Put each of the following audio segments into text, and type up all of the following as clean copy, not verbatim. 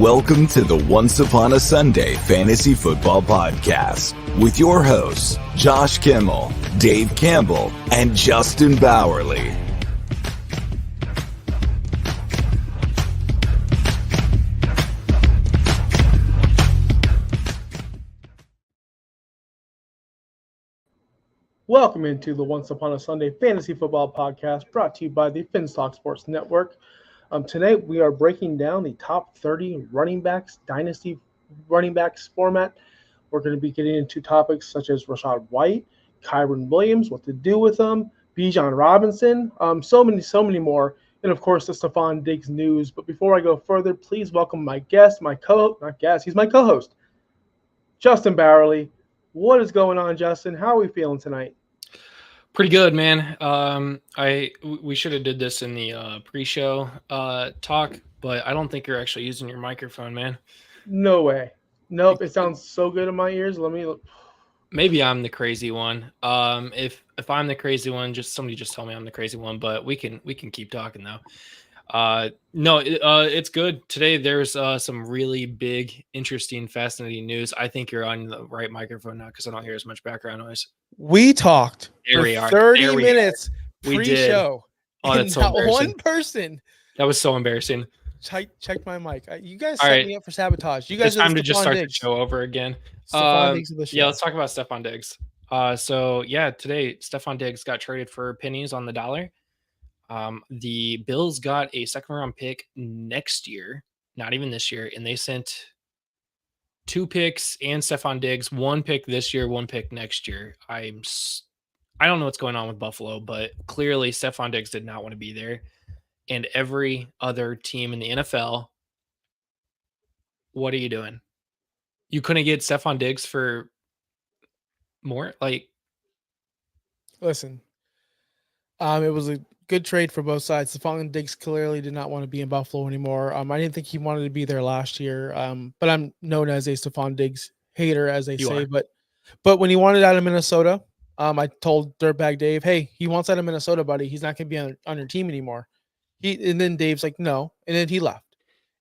Welcome to the Once Upon a Sunday Fantasy Football Podcast with your hosts, Josh Kimmel, Dave Campbell, and Justin Bowerly. Welcome into the Once Upon a Sunday Fantasy Football Podcast brought to you by the Finstock Sports Network. Tonight we are breaking down the top 30 running backs, Dynasty running backs format. We're going to be getting into topics such as Rachaad White, Kyron Williams, what to do with them, Bijan Robinson, so many more, and of course the Stephon Diggs news. But before I go further, please welcome my guest, he's my co-host, Justin Bowerly. What is going on, Justin? How are we feeling tonight? Pretty good, man. We should have did this in the pre-show talk, but I don't think you're actually using your microphone, man. No way. Nope. It sounds so good in my ears. Let me look. Maybe I'm the crazy one. If I'm the crazy one, somebody just tell me I'm the crazy one. But we can keep talking though. It's good. Today there's some really big, interesting, fascinating news. I think you're on the right microphone now because I don't hear as much background noise. We talked for 30 minutes pre-show. Oh, that's so embarrassing. One person. That was so embarrassing. Check my mic. You guys set me up for sabotage. You guys it's time to just start the show over again. Yeah, let's talk about Stephon Diggs. Today Stephon Diggs got traded for pennies on the dollar. The Bills got a second-round pick next year, not even this year, and they sent 2 picks and Stephon Diggs, 1 pick this year, 1 pick next year. I don't know what's going on with Buffalo, but clearly Stephon Diggs did not want to be there. And every other team in the NFL, what are you doing? You couldn't get Stephon Diggs for more? Listen, it was a good trade for both sides. Stephon Diggs clearly did not want to be in Buffalo anymore. I didn't think he wanted to be there last year. But I'm known as a Stephon Diggs hater, as they say. But when he wanted out of Minnesota, I told Dirtbag Dave, hey, he wants out of Minnesota, buddy. He's not going to be on your team anymore. And then Dave's like, no. And then he left.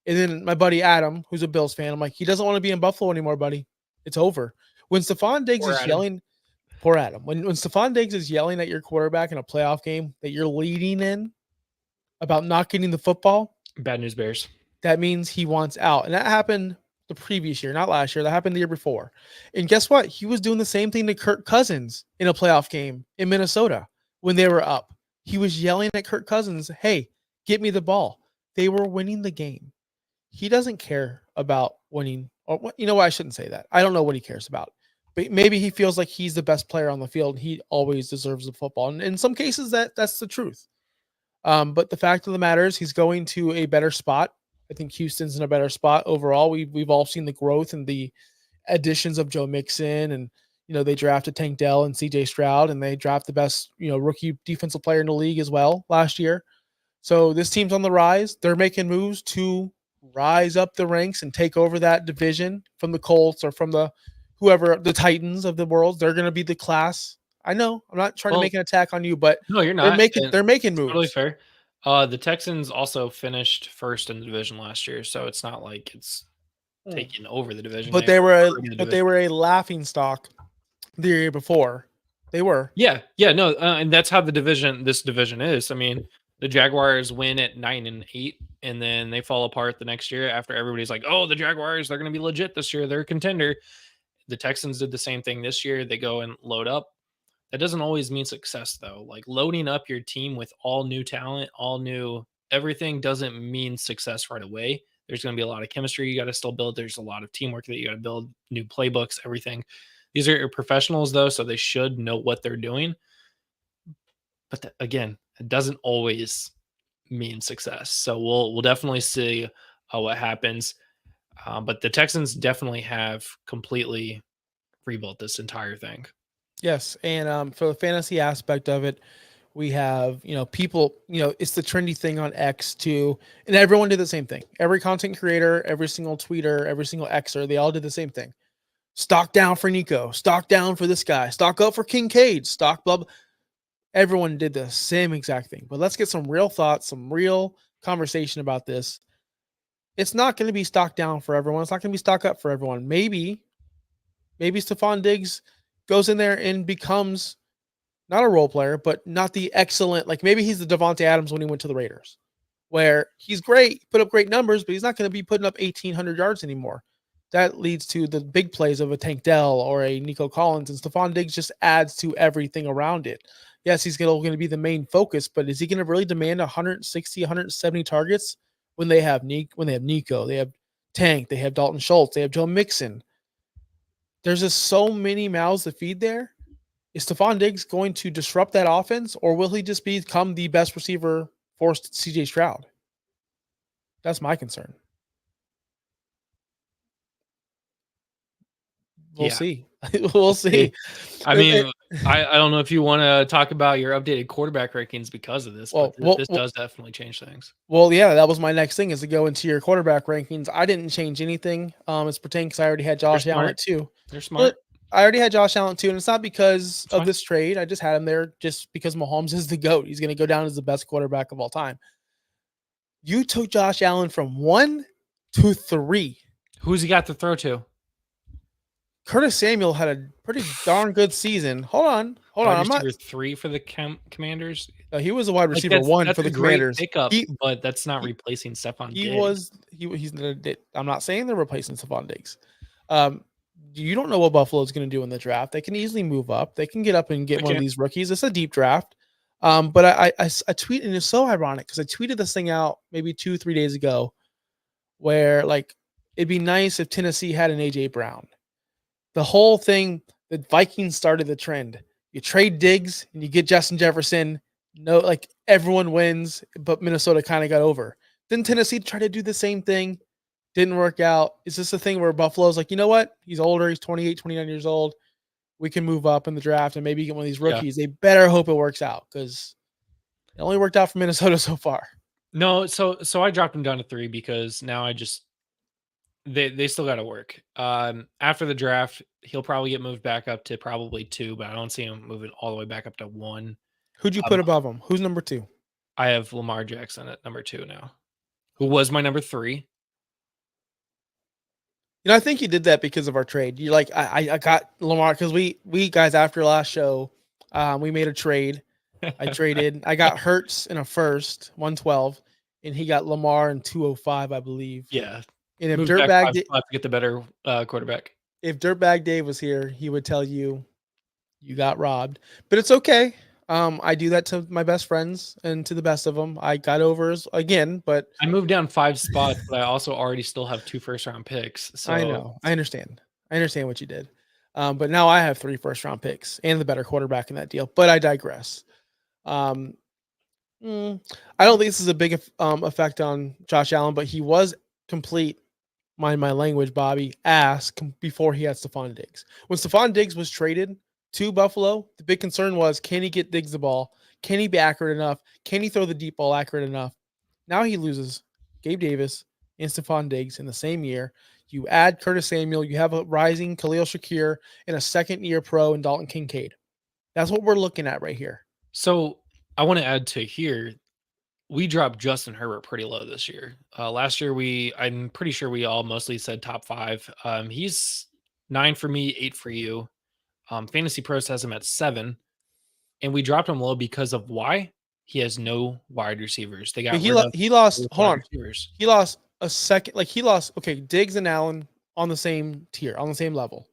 And then my buddy Adam, who's a Bills fan, I'm like, he doesn't want to be in Buffalo anymore, buddy. It's over. When Stephon Diggs is yelling, poor Adam. When Stephon Diggs is yelling at your quarterback in a playoff game that you're leading in about not getting the football, bad news bears. That means he wants out. And that happened the previous year, not last year. That happened the year before. And guess what? He was doing the same thing to Kirk Cousins in a playoff game in Minnesota when they were up. He was yelling at Kirk Cousins, hey, get me the ball. They were winning the game. He doesn't care about winning. Or you know what? I shouldn't say that. I don't know what he cares about. But maybe he feels like he's the best player on the field. He always deserves the football. And in some cases, that's the truth. But the fact of the matter is he's going to a better spot. I think Houston's in a better spot overall. We've all seen the growth and the additions of Joe Mixon. And, they drafted Tank Dell and CJ Stroud. And they draft the best, rookie defensive player in the league as well last year. So this team's on the rise. They're making moves to rise up the ranks and take over that division from the Colts or from the Titans of the world. They're going to be the class. I know. I'm not trying to make an attack on you, but no, you're not. They're making moves. Totally fair. The Texans also finished first in the division last year, so it's not like it's taking over the division. But they were a laughing stock the year before. They were. Yeah, no, and that's how this division is. I mean, the Jaguars win at 9-8, and then they fall apart the next year after everybody's like, "Oh, the Jaguars, they're going to be legit this year. They're a contender." The Texans did the same thing this year. They go and load up. That doesn't always mean success, though. Like loading up your team with all new talent, all new everything doesn't mean success right away. There's going to be a lot of chemistry you got to still build. There's a lot of teamwork that you got to build, new playbooks, everything. These are professionals, though, so they should know what they're doing. But again, it doesn't always mean success. So we'll definitely see what happens. But the Texans definitely have completely rebuilt this entire thing. Yes, and for the fantasy aspect of it, we have, people, it's the trendy thing on X too, and everyone did the same thing. Every content creator, every single tweeter, every single Xer, they all did the same thing. Stock down for Nico, stock down for this guy, stock up for Kincaid, stock blah, blah. Everyone did the same exact thing. But let's get some real thoughts, some real conversation about this. it's not going to be stock down for everyone. It's not going to be stock up for everyone. Maybe Stephon Diggs goes in there and becomes not a role player, but not the excellent. Like maybe he's the Devontae Adams when he went to the Raiders, where he's great, put up great numbers, but he's not going to be putting up 1,800 yards anymore. That leads to the big plays of a Tank Dell or a Nico Collins, and Stephon Diggs just adds to everything around it. Yes, he's going to be the main focus, but is he going to really demand 160, 170 targets when they have Nico, they have Tank, they have Dalton Schultz, they have Joe Mixon? There's just so many mouths to feed there. Is Stephon Diggs going to disrupt that offense, or will he just become the best receiver for CJ Stroud? That's my concern. We'll see. We'll see. I mean, I don't know if you want to talk about your updated quarterback rankings because of this, but this does definitely change things. Well, yeah, that was my next thing, is to go into your quarterback rankings. I didn't change anything. It's pertaining because I already had Josh Allen at 2. They're smart. But I already had Josh Allen at 2, and it's not because of this trade. I just had him there just because Mahomes is the GOAT. He's going to go down as the best quarterback of all time. You took Josh Allen from 1 to 3. Who's he got to throw to? Curtis Samuel had a pretty darn good season. Hold on. I'm not 3 for the Commanders. He was a wide receiver 1 for the Commanders. Pickup, but that's not replacing Stephon Diggs. He's. I'm not saying they're replacing Stephon Diggs. You don't know what Buffalo's going to do in the draft. They can easily move up. They can get up and get one of these rookies. It's a deep draft. But I tweeted, and it's so ironic because I tweeted this thing out maybe 2-3 days ago, where like it'd be nice if Tennessee had an AJ Brown. The whole thing, the Vikings started the trend. You trade Diggs and you get Justin Jefferson. No, like everyone wins, but Minnesota kind of got over. Then Tennessee tried to do the same thing. Didn't work out. Is this a thing where Buffalo's like, you know what? He's older. He's 28, 29 years old. We can move up in the draft and maybe get one of these rookies. Yeah. They better hope it works out because it only worked out for Minnesota so far. No, so I dropped him down to 3 because now I just they still got to work. After the draft, he'll probably get moved back up to probably 2, but I don't see him moving all the way back up to 1. Who'd you put above him? Who's number 2? I have Lamar Jackson at number 2 now, who was my number 3. You know, I think you did that because of our trade. You like, I got Lamar because we guys after last show, we made a trade. I got Hurts in a first, 112, and he got Lamar in 205, I believe. Yeah. And if Dirtbag to get the better quarterback. If Dirtbag Dave was here, he would tell you got robbed. But it's okay. I do that to my best friends and to the best of them. I got overs again, but I moved down 5 spots, but I also already still have 2 first-round picks. So I know. I understand what you did. But now I have 3 first-round picks and the better quarterback in that deal. But I digress. I don't think this is a big effect on Josh Allen, but he was complete. Mind my language, Bobby, before he had Stephon Diggs. When Stephon Diggs was traded to Buffalo, the big concern was, can he get Diggs the ball? Can he be accurate enough? Can he throw the deep ball accurate enough? Now he loses Gabe Davis and Stephon Diggs in the same year. You add Curtis Samuel. You have a rising Khalil Shakir and a second-year pro in Dalton Kincaid. That's what we're looking at right here. So I want to add to here, we dropped Justin Herbert pretty low this year. Last year, I'm pretty sure we all mostly said top 5. He's 9 for me, 8 for you. Fantasy Pros has him at 7, and we dropped him low because of why? He has no wide receivers. They got he lost. Hold on, receivers. He lost a second. Like he lost. Okay, Diggs and Allen on the same tier, on the same level.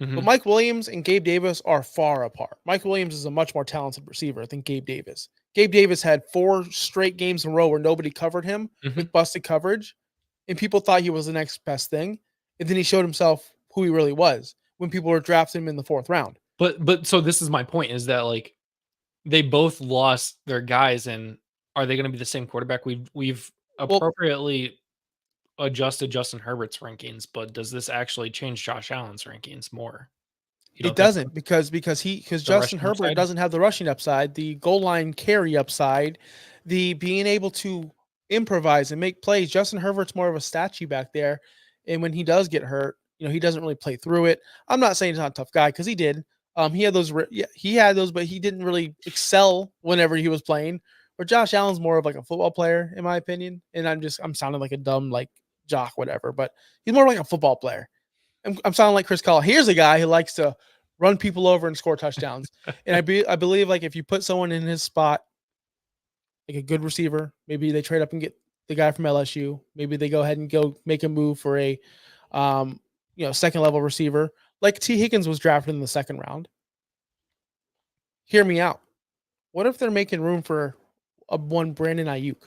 Mm-hmm. But Mike Williams and Gabe Davis are far apart. Mike Williams is a much more talented receiver than Gabe Davis. Gabe Davis had 4 straight games in a row where nobody covered him with busted coverage, and people thought he was the next best thing. And then he showed himself who he really was when people were drafting him in the 4th round. But so this is my point, is that like they both lost their guys, and are they going to be the same quarterback? We've appropriately adjusted Justin Herbert's rankings, but does this actually change Josh Allen's rankings more? It doesn't because Justin Herbert doesn't have the rushing upside, the goal line carry upside, the being able to improvise and make plays. Justin Herbert's more of a statue back there, and when he does get hurt, he doesn't really play through it. I'm not saying he's not a tough guy because he did. He had those, but he didn't really excel whenever he was playing. Or Josh Allen's more of like a football player, in my opinion. And I'm sounding like a dumb jock, whatever, but he's more like a football player. I'm sounding like Chris Call. Here's a guy who likes to run people over and score touchdowns. And I believe like if you put someone in his spot, like a good receiver, maybe they trade up and get the guy from LSU. Maybe they go ahead and go make a move for a second level receiver. Like T. Higgins was drafted in the second round. Hear me out. What if they're making room for one Brandon Ayuk?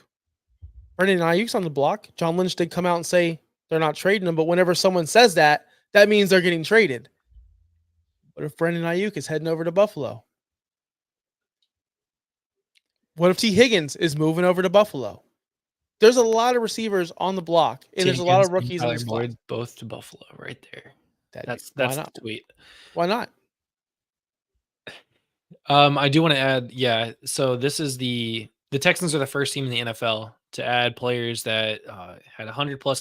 Brandon Ayuk's on the block. John Lynch did come out and say they're not trading him, but whenever someone says that, that means they're getting traded. What if Brandon Ayuk is heading over to Buffalo? What if T. Higgins is moving over to Buffalo? There's a lot of receivers on the block, and there's a lot of rookies in this class. Both to Buffalo right there. That's not? the tweet. Why not? I do want to add, yeah. So this is the Texans are the first team in the NFL to add players that had 100 plus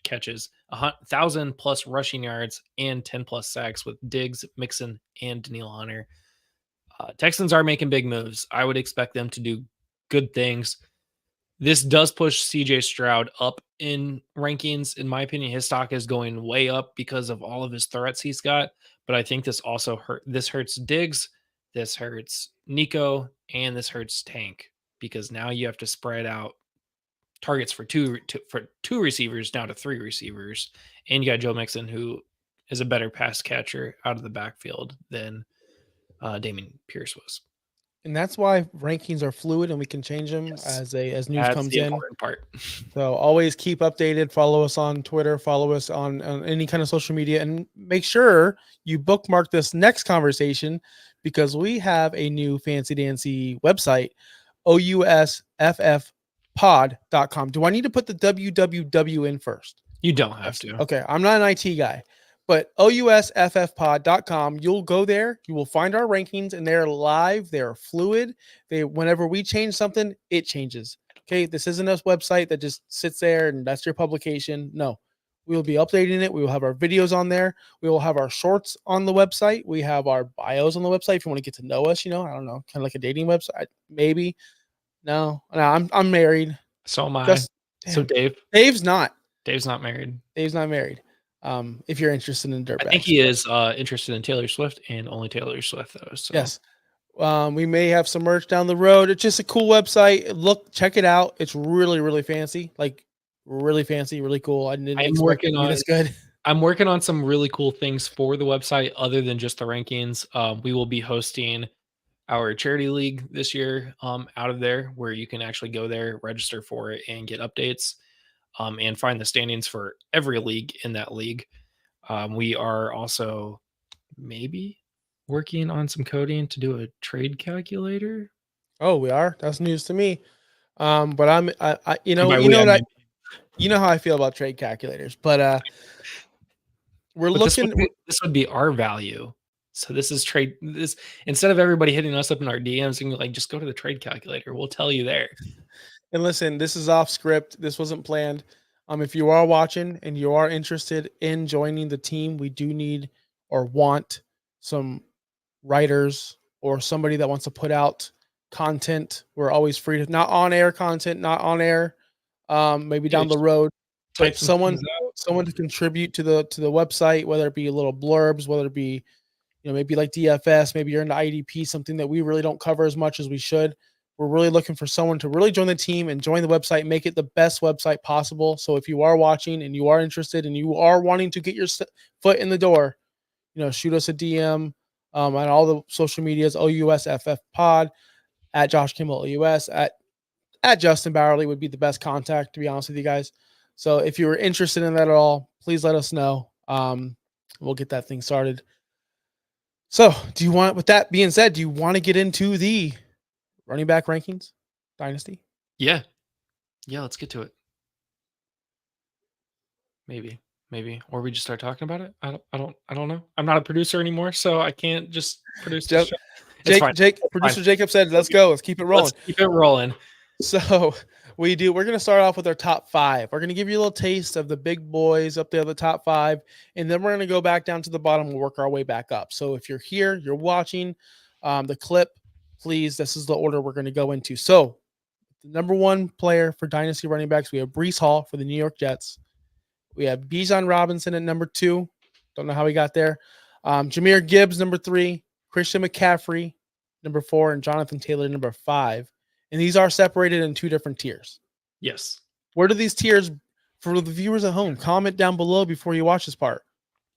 catches, 1,000 plus rushing yards, and 10 plus sacks with Diggs, Mixon, and Danielle Hunter. Texans are making big moves. I would expect them to do good things. This does push CJ Stroud up in rankings. In my opinion, his stock is going way up because of all of his threats he's got. But I think this also hurts Diggs, this hurts Nico, and this hurts Tank because now you have to spread out targets for two receivers down to 3 receivers, and you got Joe Mixon, who is a better pass catcher out of the backfield than Dameon Pierce was. And that's why rankings are fluid and we can change them as news comes the in. Important part. So always keep updated. Follow us on Twitter. Follow us on any kind of social media, and make sure you bookmark this next conversation because we have a new fancy dancy website, OUSFFpod.com. Do I need to put the www in first? You don't have to. Okay, I'm not an IT guy. But OUSFFpod.com, you'll go there, you will find our rankings, and they're live, they're fluid. Whenever we change something, it changes. Okay, this isn't a website that just sits there and that's your publication. No, we will be updating it. We will have our videos on there. We will have our shorts on the website. We have our bios on the website. If you want to get to know us, I don't know, kind of like a dating website, maybe. No, I'm married. So am I. So Dave's not. Dave's not married. Dave's not married. If you're interested in dirtbags. I think he is interested in Taylor Swift and only Taylor Swift though. So. Yes. We may have some merch down the road. It's just a cool website. Check it out. It's really, really fancy. Like really fancy, really cool. I didn't expect it to be this good. I'm working on some really cool things for the website other than just the rankings. We will be hosting our charity league this year out of there where you can actually go there, register for it, and get updates. And find the standings for every league in that league. We are also maybe working on some coding to do a trade calculator. Oh, we are? That's news to me. But you know how I feel about trade calculators. But we're looking. This would be our value. So this is trade. This instead of everybody hitting us up in our DMs and like just go to the trade calculator. We'll tell you there. And listen, this is off script. This wasn't planned. If you are watching and you are interested in joining the team, we do need or want some writers or somebody that wants to put out content. We're always free to not on air content, not on air. Maybe down the road. Type someone to contribute to the website, whether it be little blurbs, whether it be maybe like DFS, maybe you're into IDP, something that we really don't cover as much as we should. We're really looking for someone to really join the team and join the website, make it the best website possible. So if you are watching and you are interested and you are wanting to get your foot in the door, shoot us a DM on all the social medias, OUSFFpod, at Josh Kimmel OUS, at Justin Bowerly would be the best contact, to be honest with you guys. So if you were interested in that at all, please let us know. We'll get that thing started. So with that being said, do you want to get into the running back rankings, Dynasty? Yeah, let's get to it. Maybe, or we just start talking about it. I don't know. I'm not a producer anymore, so I can't just produce. Producer Jacob said, "Let's go. Let's keep it rolling." Let's keep it rolling. So we're going to start off with our top 5. We're going to give you a little taste of the big boys up there, the top 5, and then we're going to go back down to the bottom and work our way back up. So if you're here, you're watching the clip. Please, this is the order we're going to go into. So, the number 1 player for Dynasty running backs, we have Breece Hall for the New York Jets. We have Bijan Robinson at number 2. Don't know how he got there. Jahmyr Gibbs, number 3. Christian McCaffrey, number 4. And Jonathan Taylor, number 5. And these are separated in 2 different tiers. Yes. Where do these tiers, for the viewers at home, comment down below before you watch this part.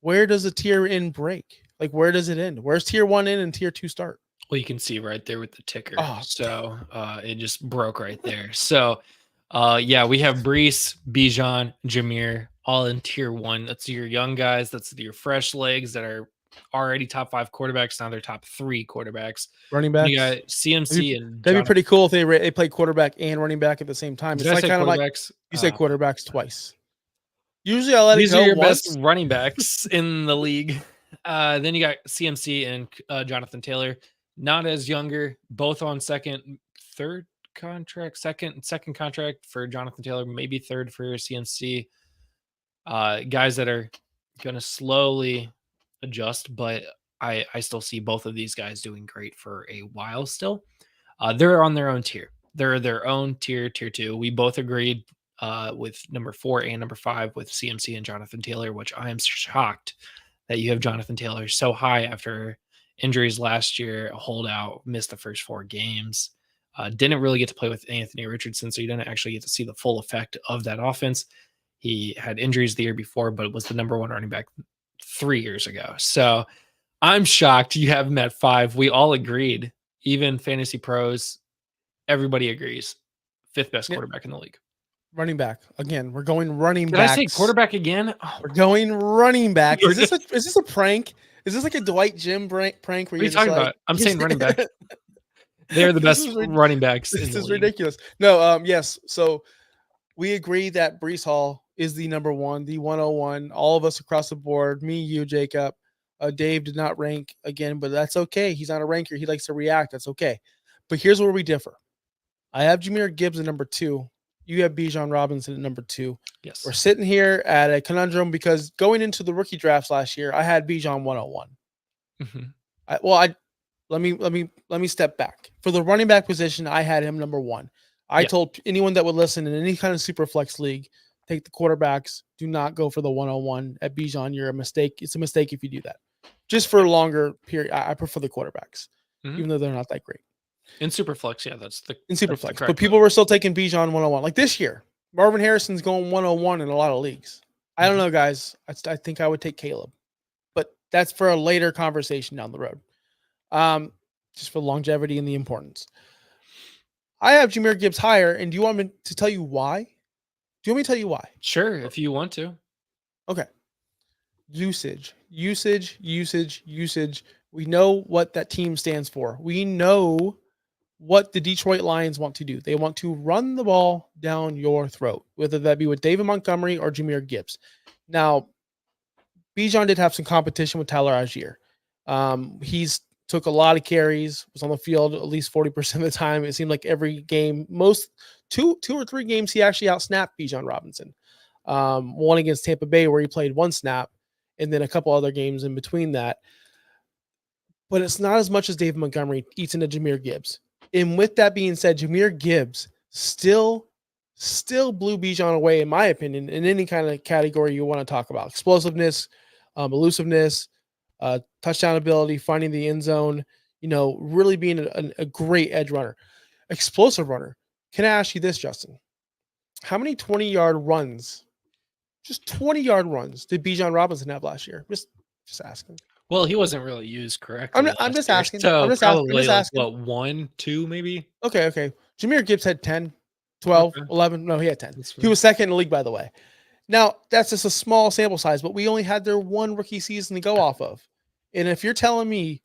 Where does the tier end break? Like, where does it end? Where's tier 1 end and tier 2 start? Well, you can see right there with the ticker. Oh, so it just broke right there. So yeah, we have Brees, Bijan, Jahmyr all in tier 1. That's your young guys. That's your fresh legs that are already top 5 quarterbacks. Now they're top 3 quarterbacks. Running backs. You got CMC and that'd be pretty cool if they play quarterback and running back at the same time. It's like kind of like you say quarterbacks twice. Usually I let these it go are your once. best running backs in the league. Then you got CMC and Jonathan Taylor, not as younger, both on second contract for Jonathan Taylor, maybe third for CMC. Guys that are going to slowly adjust, but I still see both of these guys doing great for a while still. They're on their own tier. They're their own tier 2. We both agreed with number 4 and number 5 with CMC and Jonathan Taylor, which I am shocked that you have Jonathan Taylor so high after injuries last year, a holdout, missed the first 4 games. Didn't really get to play with Anthony Richardson, so you didn't actually get to see the full effect of that offense. He had injuries the year before, but was the number 1 running back 3 years ago. So I'm shocked you have him at 5. We all agreed, even fantasy pros, everybody agrees. 5th best quarterback in the league. Running back. Again, we're going running back. back. Did I say quarterback again? Oh, we're going running back. Is this a prank? Is this like a Dwight Jim prank? Where what are you talking about? I'm saying running back. They're the best running backs. This is ridiculous. No, yes. So we agree that Brees Hall is the number 1, the 101. All of us across the board, me, you, Jacob. Dave did not rank again, but that's okay. He's not a ranker. He likes to react. That's okay. But here's where we differ. I have Jahmyr Gibbs at number 2. You have Bijan Robinson at number 2. Yes. We're sitting here at a conundrum because going into the rookie drafts last year, I had Bijan 101. Mm-hmm. Let me step back. For the running back position, I had him number 1. I told anyone that would listen in any kind of super flex league, take the quarterbacks. Do not go for the 101 at Bijan. You're a mistake. It's a mistake if you do that. Just for a longer period, I prefer the quarterbacks, even though they're not that great. In Superflex, yeah, that's the in Superflex. But people were still taking Bijan 101. Like this year, Marvin Harrison's going 101 in a lot of leagues. I don't know, guys. I think I would take Caleb, but that's for a later conversation down the road. Just for longevity and the importance. I have Jahmyr Gibbs higher, and do you want me to tell you why? Do you want me to tell you why? Sure, if you want to. Okay. Usage. We know what that team stands for. We know what the Detroit Lions want to do. They want to run the ball down your throat, whether that be with David Montgomery or Jahmyr Gibbs. Now, Bijan did have some competition with Tyler Algier. He's took a lot of carries, was on the field at least 40% of the time. It seemed like every game, most two or three games, he actually outsnapped Bijan Robinson. One against Tampa Bay where he played 1 snap, and then a couple other games in between that. But it's not as much as David Montgomery eats into Jahmyr Gibbs. And with that being said, Jahmyr Gibbs still blew Bijan away, in my opinion, in any kind of category you want to talk about. Explosiveness, elusiveness, touchdown ability, finding the end zone, really being a great edge runner, explosive runner. Can I ask you this, Justin? How many 20-yard runs, just 20-yard runs, did Bijan Robinson have last year? Just asking. Well, he wasn't really used correctly. I'm just asking. So I'm just probably asking. What, 1, 2 maybe? Okay. Jahmyr Gibbs had 10, 12, 11. No, he had 10. He was second in the league, by the way. Now, that's just a small sample size, but we only had their 1 rookie season to go off of. And if you're telling me,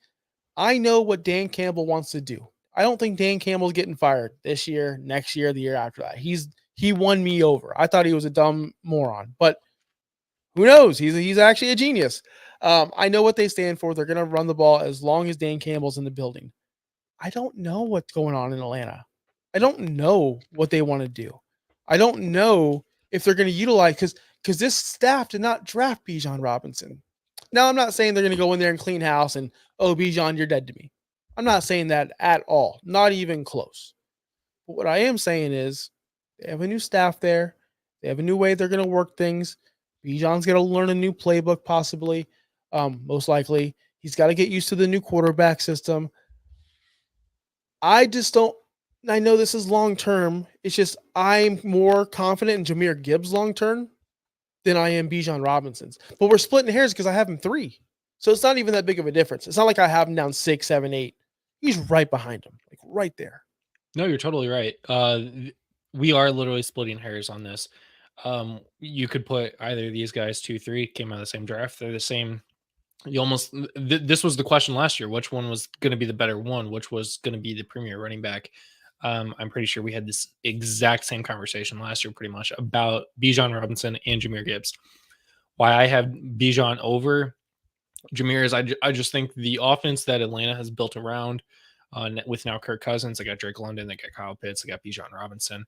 I know what Dan Campbell wants to do. I don't think Dan Campbell's getting fired this year, next year, the year after that. He won me over. I thought he was a dumb moron, but who knows? He's actually a genius. I know what they stand for. They're going to run the ball as long as Dan Campbell's in the building. I don't know what's going on in Atlanta. I don't know what they want to do. I don't know if they're going to utilize, because this staff did not draft Bijan Robinson. Now, I'm not saying they're going to go in there and clean house and, oh, Bijan, you're dead to me. I'm not saying that at all. Not even close. But what I am saying is they have a new staff there. They have a new way they're going to work things. Bijan's got to learn a new playbook, possibly, most likely. He's got to get used to the new quarterback system. I just don't. I know this is long term. It's just I'm more confident in Jahmyr Gibbs long term than I am Bijan Robinson's. But we're splitting hairs because I have him 3. So it's not even that big of a difference. It's not like I have him down 6, 7, 8. He's right behind him, like right there. No, you're totally right. We are literally splitting hairs on this. You could put either of these guys 2, 3 came out of the same draft. They're the same. You almost this was the question last year. Which one was going to be the better one? Which was going to be the premier running back? I'm pretty sure we had this exact same conversation last year, pretty much about Bijan Robinson and Jahmyr Gibbs. Why I have Bijan over Jahmyr is I just think the offense that Atlanta has built around with now Kirk Cousins, they got Drake London, they got Kyle Pitts, they got Bijan Robinson.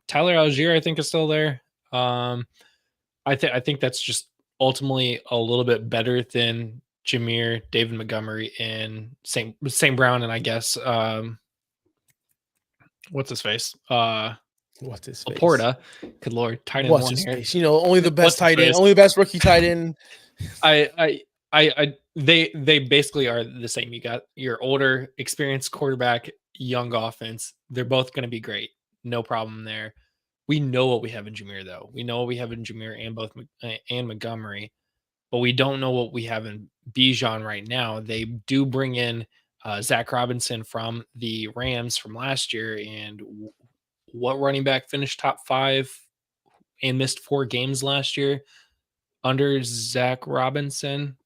Tyler Algier, I think, is still there. I think that's just ultimately a little bit better than Jahmyr, David Montgomery, and St. Brown, and I guess what's his face? What's his face? Laporta. Good Lord, tight end What's one his here. face? You know, only the best What's his tight end, face? only the best rookie tight end. They basically are the same. You got your older, experienced quarterback, young offense. They're both going to be great. No problem there. We know what we have in Jahmyr, though. We know what we have in Jahmyr and Montgomery, but we don't know what we have in Bijan right now. They do bring in Zach Robinson from the Rams from last year, and what running back finished top 5 and missed 4 games last year under Zach Robinson?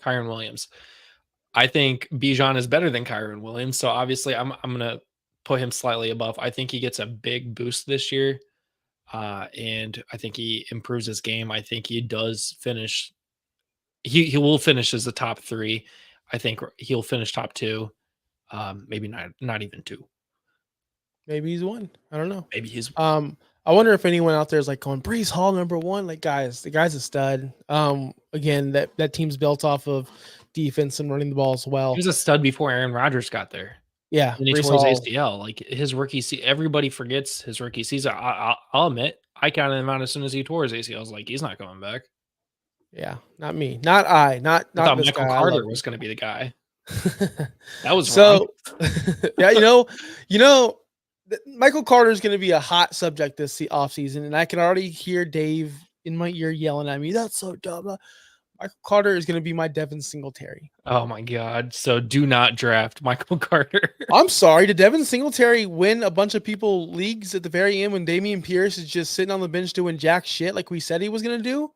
Kyron Williams. I think Bijan is better than Kyron Williams, so obviously I'm gonna put him slightly above. I think he gets a big boost this year, and I think he improves his game. I think he does finish. He will finish as the top 3. I think he'll finish top 2, maybe not even 2. Maybe he's 1. I don't know. Maybe he's. I wonder if anyone out there is like going Brees Hall #1. Like, guys, the guy's a stud. Again, that team's built off of defense and running the ball as well. He was a stud before Aaron Rodgers got there. Yeah, And he tore his ACL. Like his rookie season, everybody forgets his rookie season. I'll admit, I counted him out as soon as he tore his ACL. I was like, he's not coming back. Yeah, not me, not I, not I thought this Michael guy. Carter was going to be the guy. That was so. wrong. Yeah, you know, Michael Carter is going to be a hot subject this offseason, and I can already hear Dave in my ear yelling at me. That's so dumb. Michael Carter is going to be my Devin Singletary. Oh my God. So do not draft Michael Carter. I'm sorry. Did Devin Singletary win a bunch of people leagues at the very end when Damian Pierce is just sitting on the bench doing jack shit like we said he was going to do?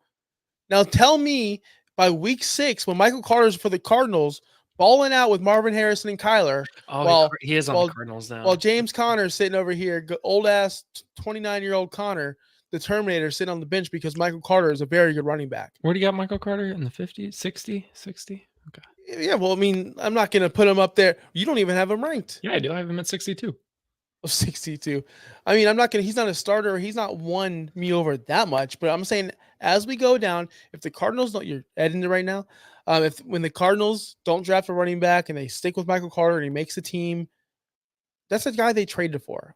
Now tell me by week 6 when Michael Carter's for the Cardinals balling out with Marvin Harrison and Kyler. Oh, he is on the Cardinals now. While James Conner's sitting over here, old ass 29-year-old Connor, the Terminator, sitting on the bench because Michael Carter is a very good running back. Where do you got Michael Carter? In the 50s? 60? Okay. Yeah, well, I mean, I'm not going to put him up there. You don't even have him ranked. Yeah, I do. I have him at 62. 62. I mean, I'm not going to, he's not a starter. He's not won me over that much, but I'm saying as we go down, if the Cardinals don't, you're editing it right now. When the Cardinals don't draft a running back and they stick with Michael Carter and he makes the team, that's the guy they traded for.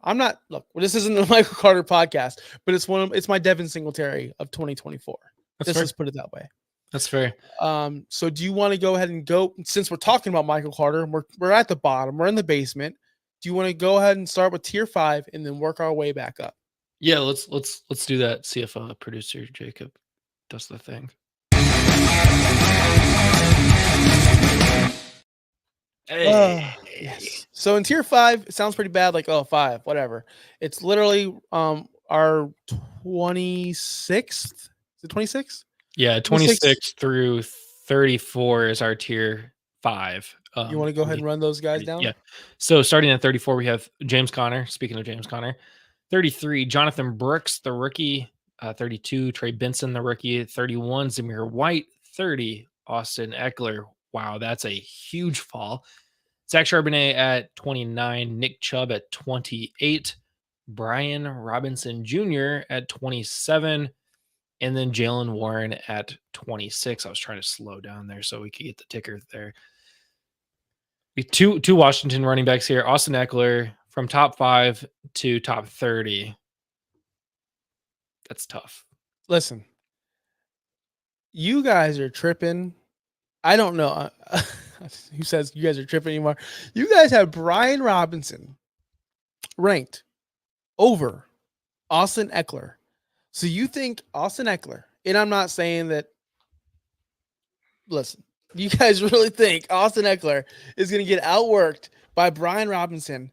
This isn't a Michael Carter podcast, but it's my Devin Singletary of 2024. Let's put it that way. That's fair. So do you want to go ahead and go, since we're talking about Michael Carter, we're at the bottom, we're in the basement. Do you want to go ahead and start with tier 5 and then work our way back up? Yeah, let's do that. See if producer Jacob does the thing. Hey. Yes. So in tier 5, it sounds pretty bad, like 5, whatever. It's literally our 26th. Is it 26? Yeah, 26 through 34 is our tier 5. You want to go ahead and run those guys down? Yeah. So starting at 34, we have James Conner. Speaking of James Conner, 33, Jonathan Brooks, the rookie. 32, Trey Benson, the rookie. 31, Zamir White. 30, Austin Eckler. Wow, that's a huge fall. Zach Charbonnet at 29, Nick Chubb at 28, Brian Robinson Jr. at 27, and then Jalen Warren at 26. I was trying to slow down there so we could get the ticker there. Two Washington running backs here. Austin Eckler from top 5 to top 30. That's tough. Listen, You guys are tripping. I don't know who says you guys are tripping anymore. You guys have Brian Robinson ranked over Austin Eckler. So you think Austin Eckler, and I'm not saying that, listen, you guys really think Austin Eckler is going to get outworked by Brian Robinson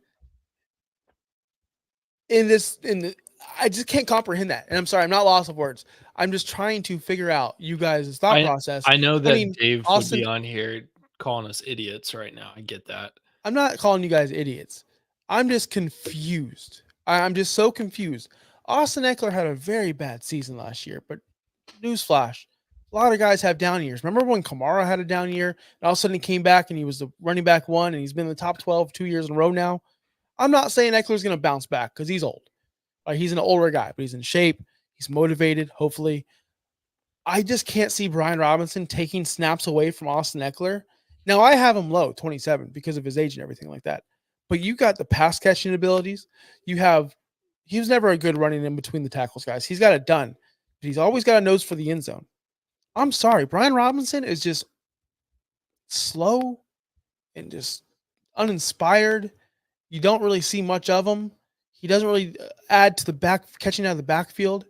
I just can't comprehend that. And I'm sorry, I'm not lost of words. I'm just trying to figure out you guys' thought process. I know that mean, Dave Austin, would be on here calling us idiots right now. I get that. I'm not calling you guys idiots. I'm just confused. I'm just so confused. Austin Eckler had a very bad season last year, but newsflash, a lot of guys have down years. Remember when Kamara had a down year and all of a sudden he came back and he was the running back 1 and he's been in the top 12 2 years in a row now? I'm not saying Eckler's going to bounce back because he's old. Like, he's an older guy, but he's in shape. He's motivated, hopefully. I just can't see Brian Robinson taking snaps away from Austin Eckler. Now, I have him low, 27, because of his age and everything like that. But you got the pass catching abilities. He was never a good running in between the tackles, guys. He's got it done. But he's always got a nose for the end zone. I'm sorry. Brian Robinson is just slow and just uninspired. You don't really see much of him. He doesn't really add to the back catching out of the backfield.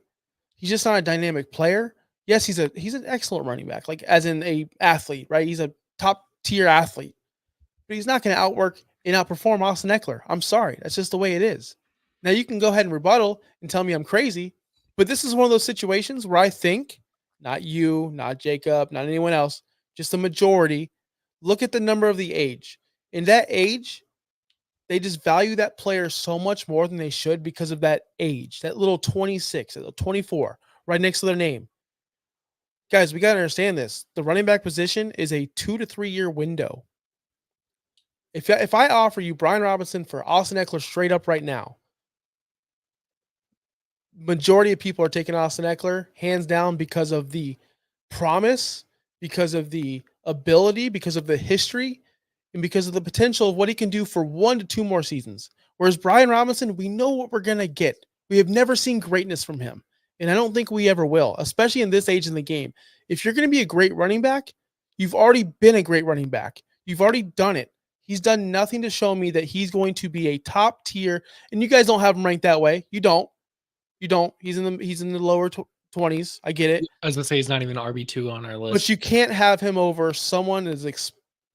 He's just not a dynamic player. Yes, he's an excellent running back, like as in a athlete, right? He's a top tier athlete, but he's not going to outwork and outperform Austin Eckler. I'm sorry, that's just the way it is. Now you can go ahead and rebuttal and tell me I'm crazy, but this is one of those situations where I think, not you, not Jacob, not anyone else, just the majority, look at the number of the age. In that age, they just value that player so much more than they should because of that age, that little 26, that little 24, right next to their name. Guys, we got to understand this. The running back position is a 2 to 3 year window. If I offer you Brian Robinson for Austin Eckler straight up right now, majority of people are taking Austin Eckler hands down because of the promise, because of the ability, because of the history, and because of the potential of what he can do for 1 to 2 more seasons. Whereas Brian Robinson, we know what we're going to get. We have never seen greatness from him. And I don't think we ever will, especially in this age in the game. If you're going to be a great running back, you've already been a great running back. You've already done it. He's done nothing to show me that he's going to be a top tier. And you guys don't have him ranked that way. You don't. He's in the lower 20s. I get it. I was going to say he's not even RB2 on our list. But you can't have him over someone as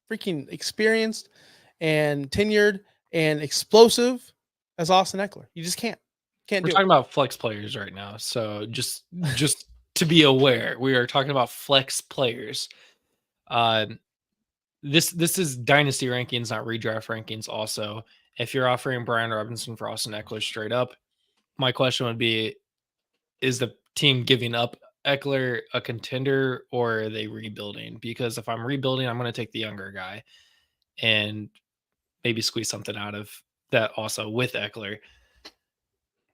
freaking experienced and tenured and explosive as Austin Eckler. You just can't. We're talking about flex players right now. So just to be aware, we are talking about flex players. This is dynasty rankings, not redraft rankings. Also, if you're offering Brian Robinson for Austin Eckler straight up, my question would be, is the team giving up Eckler a contender or are they rebuilding? Because if I'm rebuilding, I'm going to take the younger guy and maybe squeeze something out of that also with Eckler,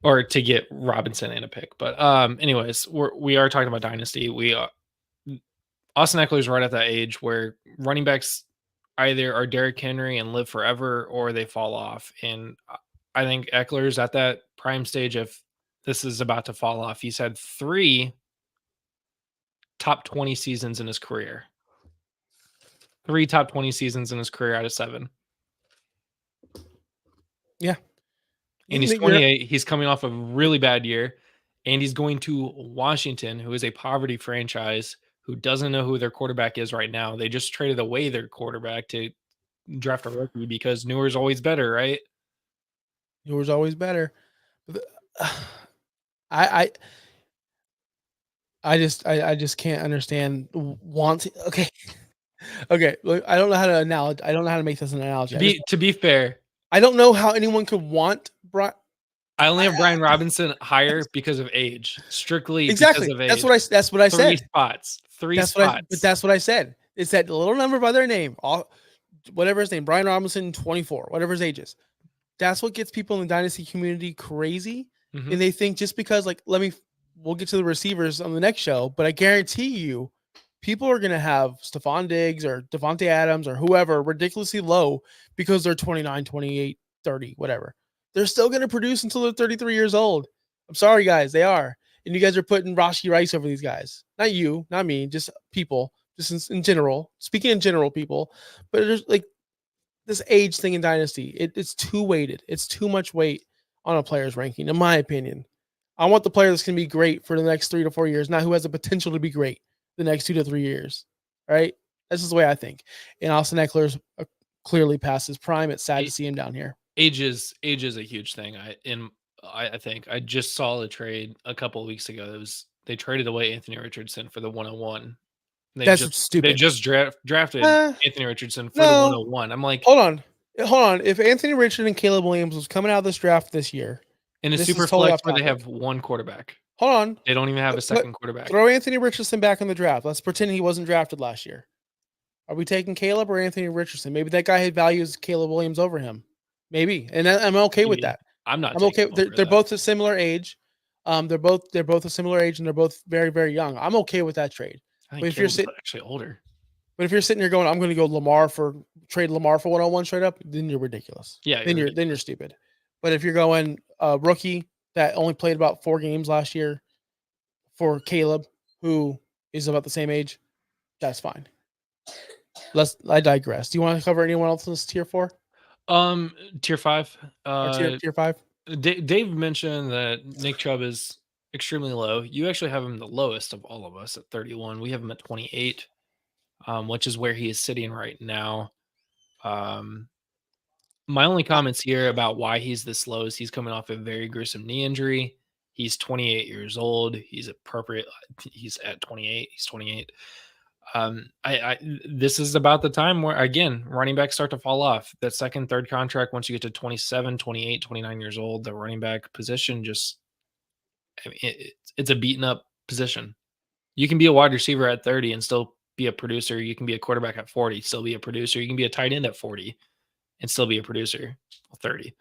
or to get Robinson in a pick. But anyways, we are talking about dynasty. Austin Eckler is right at that age where running backs either are Derrick Henry and live forever or they fall off. And I think Eckler's at that prime stage if this is about to fall off. He's had 3 top 20 seasons in his career. 3 top 20 seasons in his career out of 7. Yeah. And he's 28. He's coming off a really bad year. And he's going to Washington, who is a poverty franchise, who doesn't know who their quarterback is right now. They just traded away their quarterback to draft a rookie because newer's always better, right? Newer's always better. I just can't understand okay. I don't know how to make this an analogy. To be fair, I don't know how anyone could want I only have Brian Robinson higher because of age, strictly exactly. Because of age. That's what I said. 3 spots. But that's what I said. It's that little number by their name, whatever his name, Brian Robinson, 24, whatever his age is. That's what gets people in the dynasty community crazy. Mm-hmm. And they think just because, we'll get to the receivers on the next show, but I guarantee you, people are going to have Stephon Diggs or Devontae Adams or whoever ridiculously low because they're 29, 28, 30, whatever. They're still going to produce until they're 33 years old. I'm sorry, guys. They are. and you guys are putting Rashi Rice over these guys. Not you, not me, just people, just in general. Speaking in general, people. But there's like this age thing in Dynasty. It's too weighted. It's too much weight on a player's ranking, in my opinion. I want the player that's going to be great for the next 3 to 4 years, not who has the potential to be great the next 2 to 3 years. Right? This is the way I think. And Austin Eckler's clearly past his prime. It's sad to see him down here. Age is a huge thing. I think I just saw the trade a couple of weeks ago. They traded away Anthony Richardson for the 101. That's stupid. They just drafted Anthony Richardson for the 101. I'm like, hold on. If Anthony Richardson and Caleb Williams was coming out of this draft this year, in a super flex where they have one quarterback. Hold on. They don't even have a second quarterback. Throw Anthony Richardson back in the draft. Let's pretend he wasn't drafted last year. Are we taking Caleb or Anthony Richardson? Maybe that guy had values Caleb Williams over him. Maybe. And I'm okay with that. I'm okay. They're both a similar age. They're both a similar age, and they're both very, very young. I'm okay with that trade. I think if you're actually older. But if you're sitting here going, I'm going to go trade Lamar for 101 straight up, then you're ridiculous. Yeah. Then you're stupid. But if you're going rookie that only played about 4 games last year for Caleb, who is about the same age, that's fine. I digress. Do you want to cover anyone else in this tier 4? Tier 5. Tier 5. Dave mentioned that Nick Chubb is extremely low. You actually have him the lowest of all of us at 31. We have him at 28, which is where he is sitting right now. My only comments here about why he's this low is he's coming off a very gruesome knee injury. He's 28 years old. He's appropriate. He's at 28. He's 28. This is about the time where, again, running backs start to fall off. That second, third contract, once you get to 27, 28, 29 years old, the running back position it's a beaten up position. You can be a wide receiver at 30 and still be a producer. You can be a quarterback at 40, still be a producer. You can be a tight end at 40 and still be a producer at 30.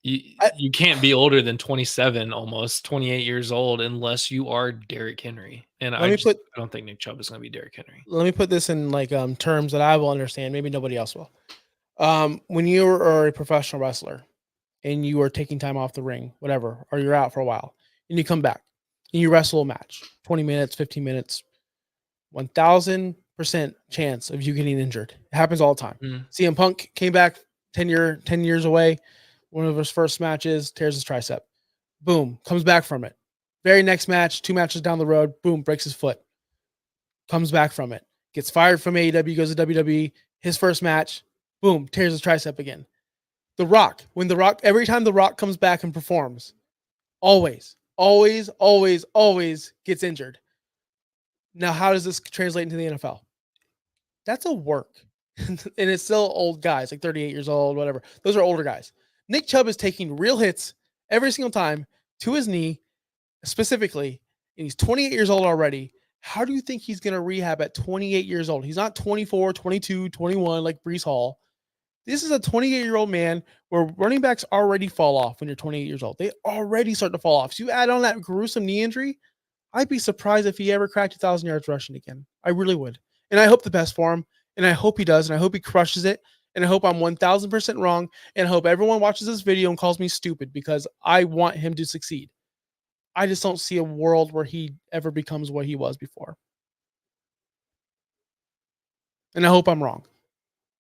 You can't be older than 27, almost 28 years old, unless you are Derrick Henry. And I don't think Nick Chubb is going to be Derrick Henry. Let me put this in terms that I will understand. Maybe nobody else will. When you are a professional wrestler and you are taking time off the ring, whatever, or you're out for a while, and you come back and you wrestle a match, 20 minutes, 15 minutes, 1,000% chance of you getting injured. It happens all the time. CM Punk came back 10 years away. One of his first matches, tears his tricep. Boom, comes back from it. Very next match, 2 matches down the road, boom, breaks his foot. Comes back from it. Gets fired from AEW, goes to WWE. His first match, boom, tears his tricep again. Every time The Rock comes back and performs, always gets injured. Now, how does this translate into the NFL? That's a work. And it's still old guys, like 38 years old, whatever. Those are older guys. Nick Chubb is taking real hits every single time to his knee, specifically, and he's 28 years old already. How do you think he's going to rehab at 28 years old? He's not 24, 22, 21 like Breece Hall. This is a 28-year-old man where running backs already fall off when you're 28 years old. They already start to fall off. So you add on that gruesome knee injury, I'd be surprised if he ever cracked 1,000 yards rushing again. I really would. And I hope the best for him. And I hope he does. And I hope he crushes it. And I hope I'm 1,000% wrong. And I hope everyone watches this video and calls me stupid because I want him to succeed. I just don't see a world where he ever becomes what he was before. And I hope I'm wrong.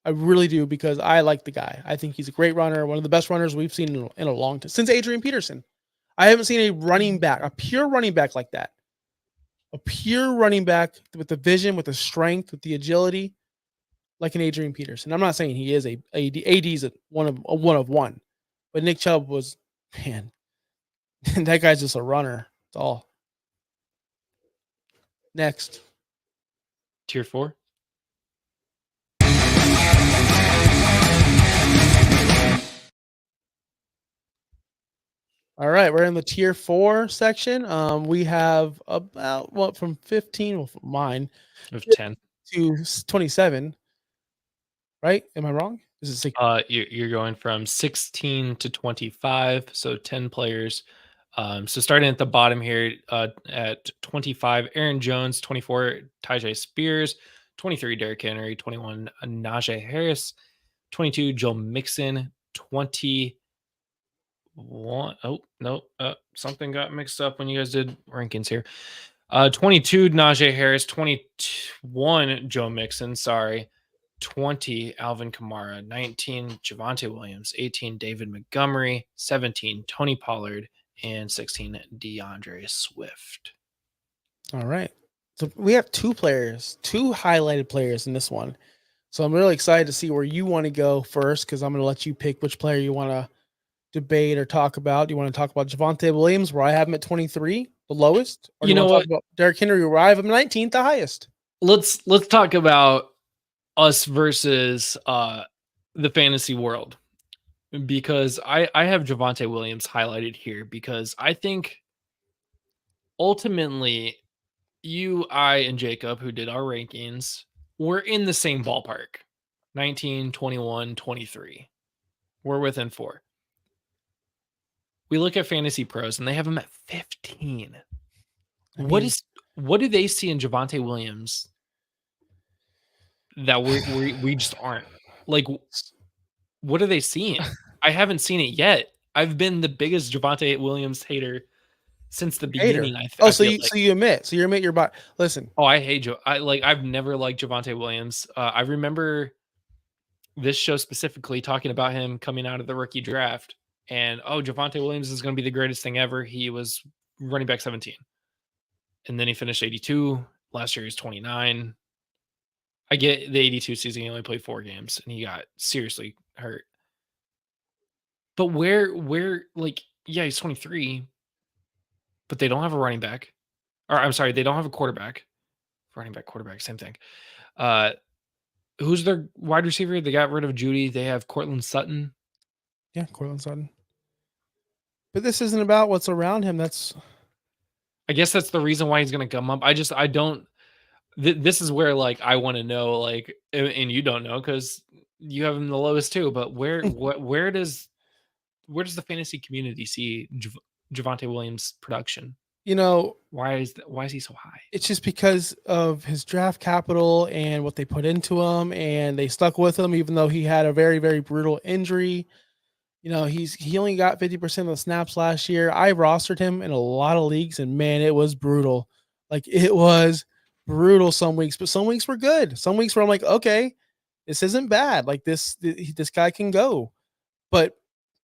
I really do, because I like the guy. I think he's a great runner, one of the best runners we've seen in a long time, since Adrian Peterson. I haven't seen a running back, a pure running back like that. A pure running back with the vision, with the strength, with the agility, like an Adrian Peterson. I'm not saying he is AD is one of one, but Nick Chubb was, man, that guy's just a runner. That's all. Next. Tier 4. All right, we're in the tier 4 section. We have about from 15, well, from mine, of 10 to 27. Right? Am I wrong? Is it 6? You're going from 16 to 25, so 10 players. So starting at the bottom here, at 25, Aaron Jones, 24, Tyjae Spears, 23, Derrick Henry, 21, Najee Harris, 22, Joe Mixon, 20. 21. Oh, no. Something got mixed up when you guys did rankings here. 22, Najee Harris. 21, Joe Mixon. Sorry. 20, Alvin Kamara. 19, Javonte Williams. 18, David Montgomery. 17, Tony Pollard. And 16, DeAndre Swift. All right. So we have two highlighted players in this one. So I'm really excited to see where you want to go first, because I'm going to let you pick which player you want to debate or talk about. Do you want to talk about Javonte Williams, where I have him at 23, the lowest? Or You know talk about Derrick Henry, where I have him 19th, the highest? Let's talk about us versus the fantasy world, because I have Javonte Williams highlighted here because I think ultimately you, I, and Jacob, who did our rankings, we're in the same ballpark. 19, 21, 23. We're within 4. We look at Fantasy Pros and they have him at 15. What do they see in Javonte Williams that we just aren't? Like, what are they seeing? I haven't seen it yet. I've been the biggest Javonte Williams hater since the beginning. So you admit your bot. Listen. Oh, I hate Joe. I've never liked Javonte Williams. I remember this show specifically talking about him coming out of the rookie draft, and Javonte Williams is going to be the greatest thing ever. He was running back 17, and then he finished 82. Last year he was 29. I get the 82 season. He only played 4 games, and he got seriously hurt. But where he's 23, but they don't have a running back. Or I'm sorry, they don't have a quarterback. Running back, quarterback, same thing. Who's their wide receiver? They got rid of Judy. They have Cortland Sutton. Yeah, Cortland Sutton. But this isn't about what's around him. I guess that's the reason why he's going to come up. I don't. This is where I want to know, and you don't know because you have him the lowest too. But where does the fantasy community see Javonte Williams' production? Why is he so high? It's just because of his draft capital and what they put into him, and they stuck with him even though he had a very, very brutal injury. He only got 50% of the snaps last year. I rostered him in a lot of leagues, and man, it was brutal. It was brutal some weeks, but some weeks were good. Some weeks where I'm like, okay, this isn't bad. This guy can go, but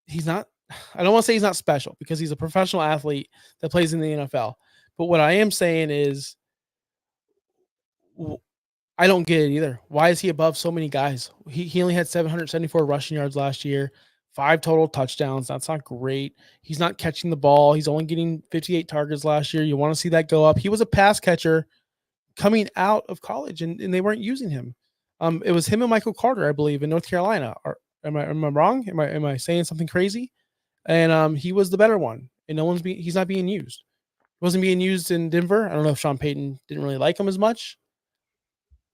he's not. I don't want to say he's not special because he's a professional athlete that plays in the NFL. But what I am saying is I don't get it either. Why is he above so many guys? He only had 774 rushing yards last year, 5 total touchdowns. That's not great. He's not catching the ball. He's only getting 58 targets last year. You want to see that go up. He was a pass catcher coming out of college, and they weren't using him. It was him and Michael Carter, I believe, in North Carolina. Am I wrong? Am I saying something crazy? And he was the better one, and he's not being used. He wasn't being used in Denver. I don't know if Sean Payton didn't really like him as much.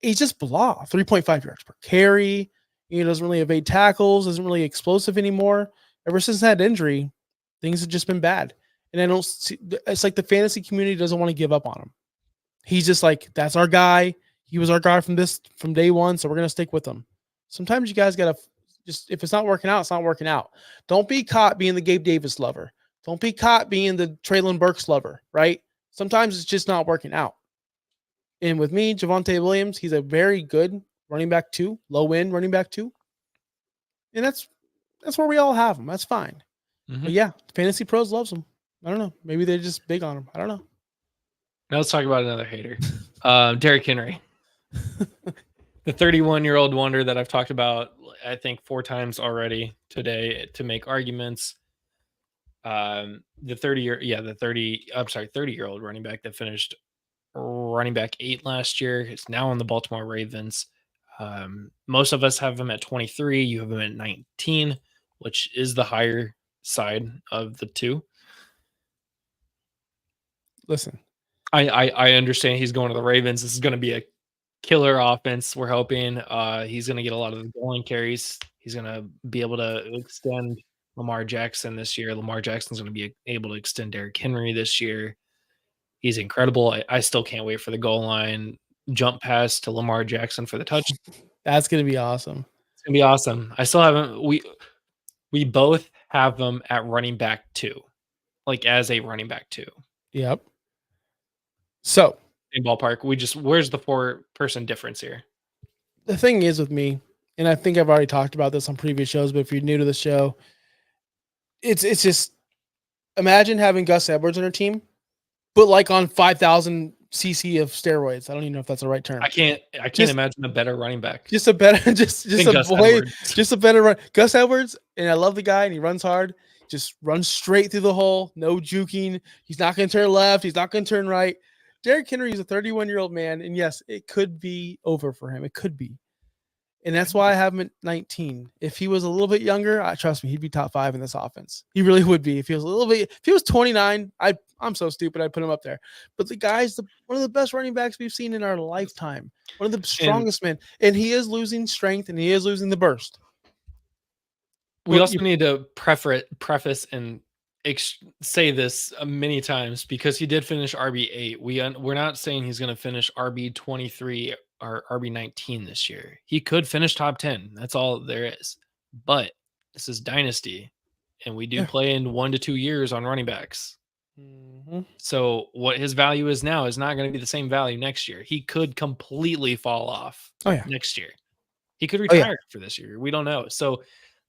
He's just blah. 3.5 yards per carry. He doesn't really evade tackles. Isn't really explosive anymore. Ever since that injury, things have just been bad. And I don't see. It's like the fantasy community doesn't want to give up on him. He's just like, that's our guy. He was our guy from day one, so we're gonna stick with him. Sometimes you guys gotta. Just if it's not working out, it's not working out. Don't be caught being the Gabe Davis lover. Don't be caught being the Traylon Burks lover, right? Sometimes it's just not working out. And with me, Javonte Williams, he's a very good running back 2, low-end running back 2. And that's where we all have him. That's fine. Mm-hmm. But yeah, Fantasy Pros loves him. I don't know. Maybe they're just big on him. I don't know. Now let's talk about another hater. Derrick Henry. The 31-year-old wonder that I've talked about, I think, 4 times already today to make arguments. The 30-year-old running back that finished running back 8 last year is now on the Baltimore Ravens. Most of us have him at 23. You have him at 19, which is the higher side of the two. Listen, I understand he's going to the Ravens. This is going to be a killer offense. We're hoping he's going to get a lot of the goal line carries. He's going to be able to extend Lamar Jackson this year. Lamar Jackson's going to be able to extend Derrick Henry this year. He's incredible. I still can't wait for the goal line jump pass to Lamar Jackson for the touchdown. That's going to be awesome. It's going to be awesome. I still haven't. We both have them at running back 2, like as a running back 2. Yep. So In ballpark, where's the 4-person difference here? the thing is with me, and I think I've already talked about this on previous shows, but if you're new to the show, it's just imagine having Gus Edwards on your team, but like on 5,000 cc of steroids. I don't even know if that's the right term. I can't imagine a better running back. Just a better, just than a Gus boy, Edwards. just a better run. Gus Edwards, and I love the guy, and he runs hard. Just runs straight through the hole, no juking. He's not going to turn left. He's not going to turn right. Derrick Henry is a 31-year-old man, and yes, it could be over for him. It could be. And that's why I have him at 19. If he was a little bit younger, trust me, he'd be top 5 in this offense. He really would be. If he was a little bit, if he was 29, I'm so stupid I'd put him up there. But the guy's one of the best running backs we've seen in our lifetime. One of the strongest men. And he is losing strength and he is losing the burst. We also need to preface and say this many times because he did finish RB8. We're not saying he's going to finish RB23 or RB19 this year. He could finish top 10. That's all there is. But this is Dynasty, and we do play in 1 to 2 years on running backs. Mm-hmm. So what his value is now is not going to be the same value next year. He could completely fall off next year. He could retire for this year. We don't know. So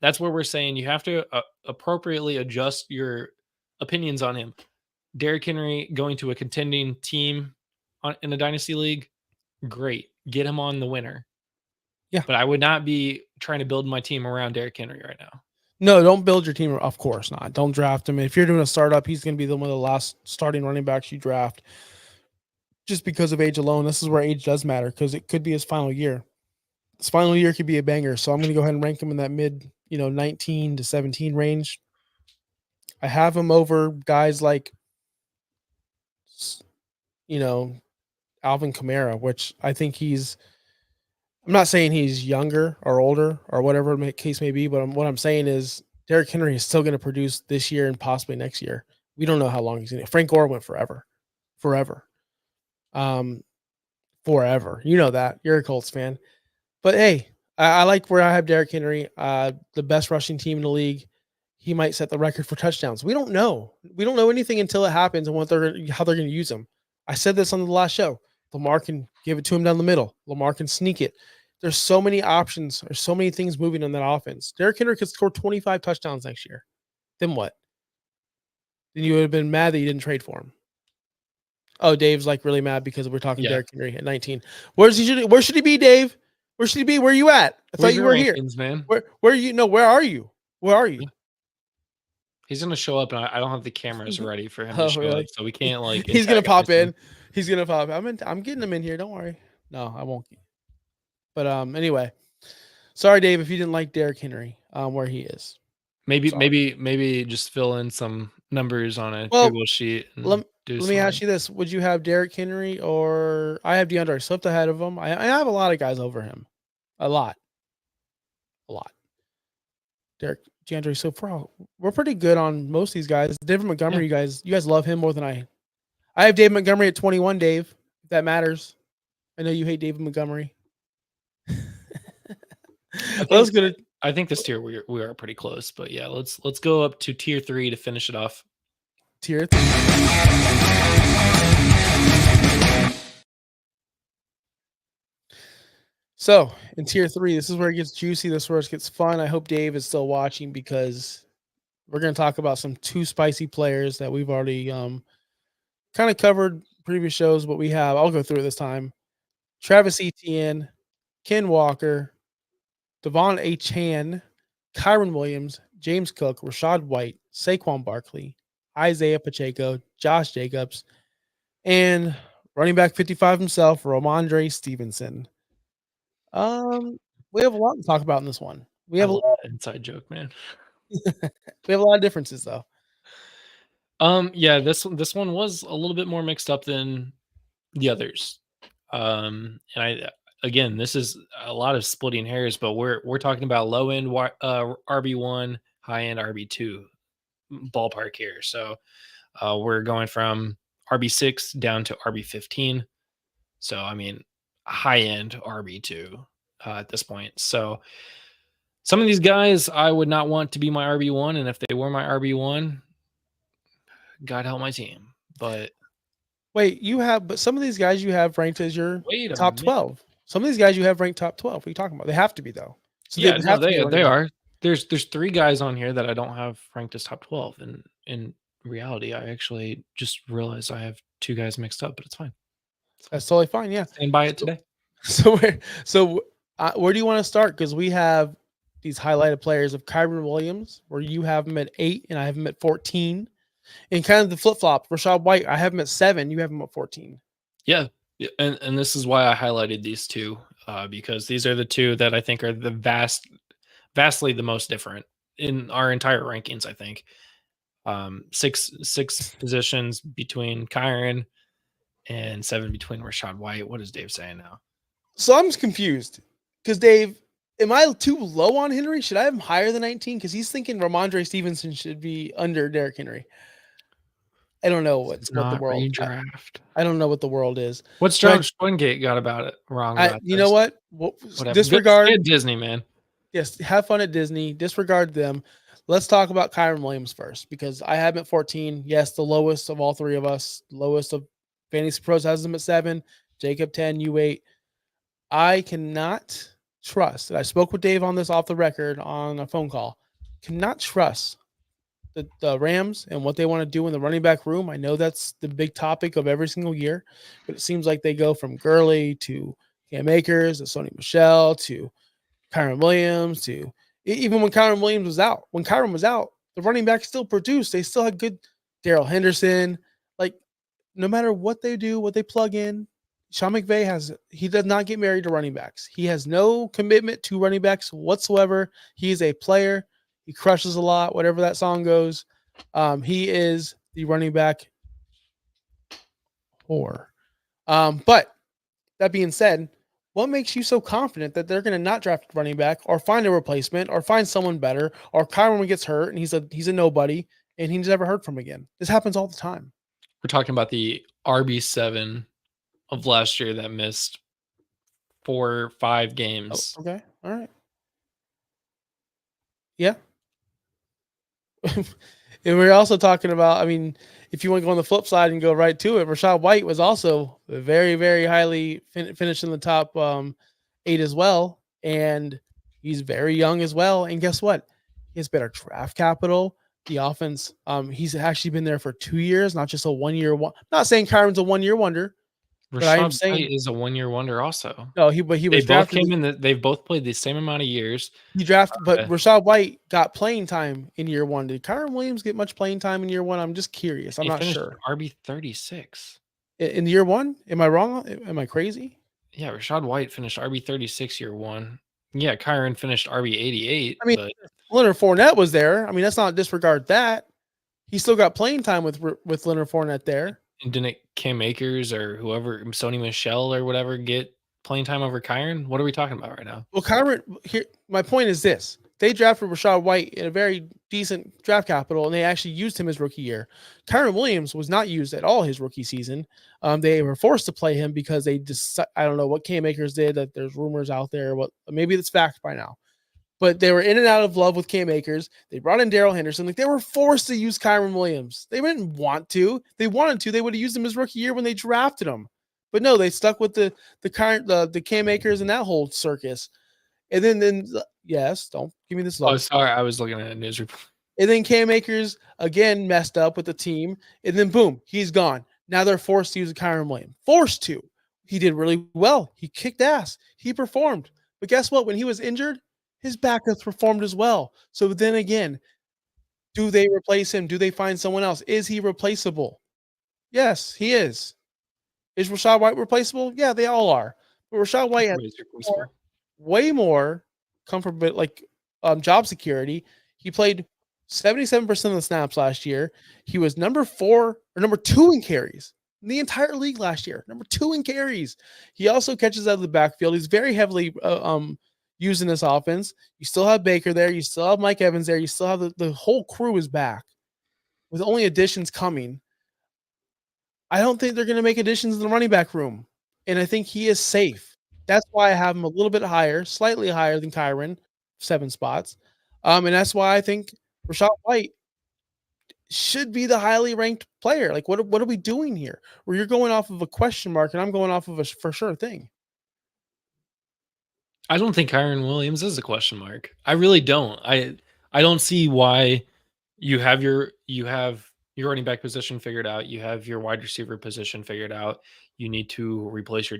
that's where we're saying you have to appropriately adjust your opinions on him. Derrick Henry going to a contending team in a dynasty league, great. Get him on the winner. Yeah. But I would not be trying to build my team around Derrick Henry right now. No, don't build your team. Of course not. Don't draft him. If you're doing a startup, he's going to be one of the last starting running backs you draft just because of age alone. This is where age does matter because it could be his final year. His final year could be a banger. So I'm going to go ahead and rank him in that mid, 19 to 17 range. I have him over guys like, Alvin Kamara, which I think I'm not saying he's younger or older or whatever the case may be, but what I'm saying is Derrick Henry is still going to produce this year and possibly next year. We don't know how long he's going to. Frank Gore went forever. Forever. You know that. You're a Colts fan. But hey, I like where I have Derrick Henry, the best rushing team in the league. He might set the record for touchdowns. We don't know. We don't know anything until it happens and how they're going to use him. I said this on the last show. Lamar can give it to him down the middle. Lamar can sneak it. There's so many options. There's so many things moving on that offense. Derrick Henry could score 25 touchdowns next year. Then what? Then you would have been mad that you didn't trade for him. Oh, Dave's like really mad because we're talking Derrick Henry at 19. Where should he be, Dave? Where should he be? Where are you at? I thought you were here. Man? Where are you? No, where are you? Where are you? He's gonna show up, and I don't have the cameras ready for him to show up, so we can't like. He's gonna pop in. He's gonna pop. I'm getting him in here. Don't worry. No, I won't. But anyway, sorry, Dave, if you didn't like Derrick Henry, where he is. Maybe just fill in some numbers on a Google sheet. Let me ask you this: would you have Derrick Henry or I have DeAndre Swift ahead of him? I have a lot of guys over him, a lot. DeAndre Swift, we're pretty good on most of these guys. David Montgomery, you guys love him more than I have David Montgomery at 21. Dave, if that matters. I know you hate David Montgomery. I think this tier we are pretty close, but yeah, let's go up to tier 3 to finish it off. Tier 3. So in tier 3, this is where it gets juicy. This is where it gets fun. I hope Dave is still watching because we're going to talk about some 2 spicy players that we've already kind of covered previous shows, but I'll go through it this time. Travis Etienne, Ken Walker, Devon Achane, Kyron Williams, James Cook, Rashad White, Saquon Barkley, Isaiah Pacheco, Josh Jacobs, and running back 55 himself, Ramondre Stevenson. We have a lot to talk about in this one. We have a lot inside joke, man. We have a lot of differences though. Yeah, this one was a little bit more mixed up than the others. And again, this is a lot of splitting hairs, but we're talking about low end RB1, high end RB2 ballpark here. So we're going from RB6 down to RB15. So I mean, high end RB2 at this point. So Some of these guys I would not want to be my RB1, and if they were my RB1, God help my team. But wait, but some of these guys you have ranked as your wait a top minute. 12. Some of these guys you have ranked top 12. What are you talking about? They have to be though. So Yeah, would no, have to be running they back. are. There's 3 guys on here that I don't have ranked as top 12, and in reality, I actually just realized I have 2 guys mixed up, but it's fine. That's totally fine. Yeah. Stand by it today. Where do you want to start? Because we have these highlighted players of Kyron Williams, where you have him at 8 and I have him at 14. And kind of the flip flop, Rachaad White, I have him at 7, you have him at 14. Yeah, and this is why I highlighted these 2, because these are the 2 that I think are the vastly the most different in our entire rankings. I think 6 positions between Kyron and 7 between Rachaad White. What is Dave saying now? So I'm just confused because Dave, am I too low on Henry? Should I have him higher than 19? Because he's thinking Ramondre Stevenson should be under Derrick Henry. I don't know what the world. Redraft. I don't know what the world is. What's Josh Wingate got about it wrong? You know what? Whatever. Disregard Disney, man. Yes, have fun at Disney. Disregard them. Let's talk about Kyron Williams first because I have him at 14. Yes, the lowest of all 3 of us. Lowest of Fantasy Pros has him at 7. Jacob 10. You 8. I cannot trust. I spoke with Dave on this off the record on a phone call. Cannot trust the Rams and what they want to do in the running back room. I know that's the big topic of every single year, but it seems like they go from Gurley to Cam Akers to Sony Michel to Kyron Williams to even when Kyron Williams was out. When Kyron was out, the running backs still produced. They still had good Darrell Henderson. Like no matter what they do, what they plug in, Sean McVay he does not get married to running backs. He has no commitment to running backs whatsoever. He is a player. He crushes a lot, whatever that song goes. He is the running back whore. But that being said, what makes you so confident that they're going to not draft a running back or find a replacement or find someone better or Kyron gets hurt and he's a nobody and he's never heard from again? This happens all the time. We're talking about the RB7 of last year that missed 4 or 5 games. Oh, okay. All right. Yeah. And we're also talking about, I mean, if you want to go on the flip side and go right to it, Rachaad White was also very, very highly finished in the top 8 as well. And he's very young as well. And guess what? He has better draft capital. The offense, he's actually been there for 2 years, not just a 1 year. Not saying Kyron's a 1 year wonder. Rachaad White is a 1 year wonder also. No, he was they drafted. Both came in. They've both played the same amount of years. He drafted, but Rachaad White got playing time in year 1. Did Kyron Williams get much playing time in year 1? I'm just curious. I'm not sure. RB36 in year 1. Am I wrong? Am I crazy? Yeah, Rachaad White finished RB36 year 1. Yeah, Kyron finished RB88. I mean, Leonard Fournette was there. I mean, let's not disregard that. He still got playing time with Leonard Fournette there. And didn't Cam Akers or whoever, Sony Michel or whatever, get playing time over Kyron? What are we talking about right now? Well, Kyron, here, my point is this. They drafted Rachaad White in a very decent draft capital, and they actually used him his rookie year. Kyron Williams was not used at all his rookie season. They were forced to play him because they just, I don't know what Cam Akers did, that there's rumors out there. Maybe it's fact by now. But they were in and out of love with Cam Akers. They brought in Darrell Henderson. Like they were forced to use Kyron Williams. They didn't want to. They wanted to. They would have used him his rookie year when they drafted him. But no, they stuck with the Cam Akers and that whole circus. And then yes, don't give me this look. Oh, sorry, I was looking at a news report. And then Cam Akers again messed up with the team. And then boom, he's gone. Now they're forced to use Kyron Williams. Forced to. He did really well. He kicked ass. He performed. But guess what? When he was injured, his backups performed as well. So then again, do they replace him? Do they find someone else? Is he replaceable? Yes, he is. Is Rachaad White replaceable? Yeah, they all are. But Rachaad White has way more comfort, like job security. He played 77% of the snaps last year. He was number 2 in carries in the entire league last year. Number 2 in carries. He also catches out of the backfield. He's very heavily used in this offense. You still have Baker there. You still have Mike Evans there. You still have the whole crew is back with only additions coming. I don't think they're going to make additions in the running back room. And I think he is safe. That's why I have him a little bit higher, slightly higher than Kyron. 7 spots. And that's why I think Rachaad White should be the highly ranked player. Like, what are we doing here? Where you're going off of a question mark and I'm going off of a for sure thing. I don't think Kyron Williams is a question mark. I really don't. I don't see why you have your running back position figured out. You have your wide receiver position figured out. You need to replace your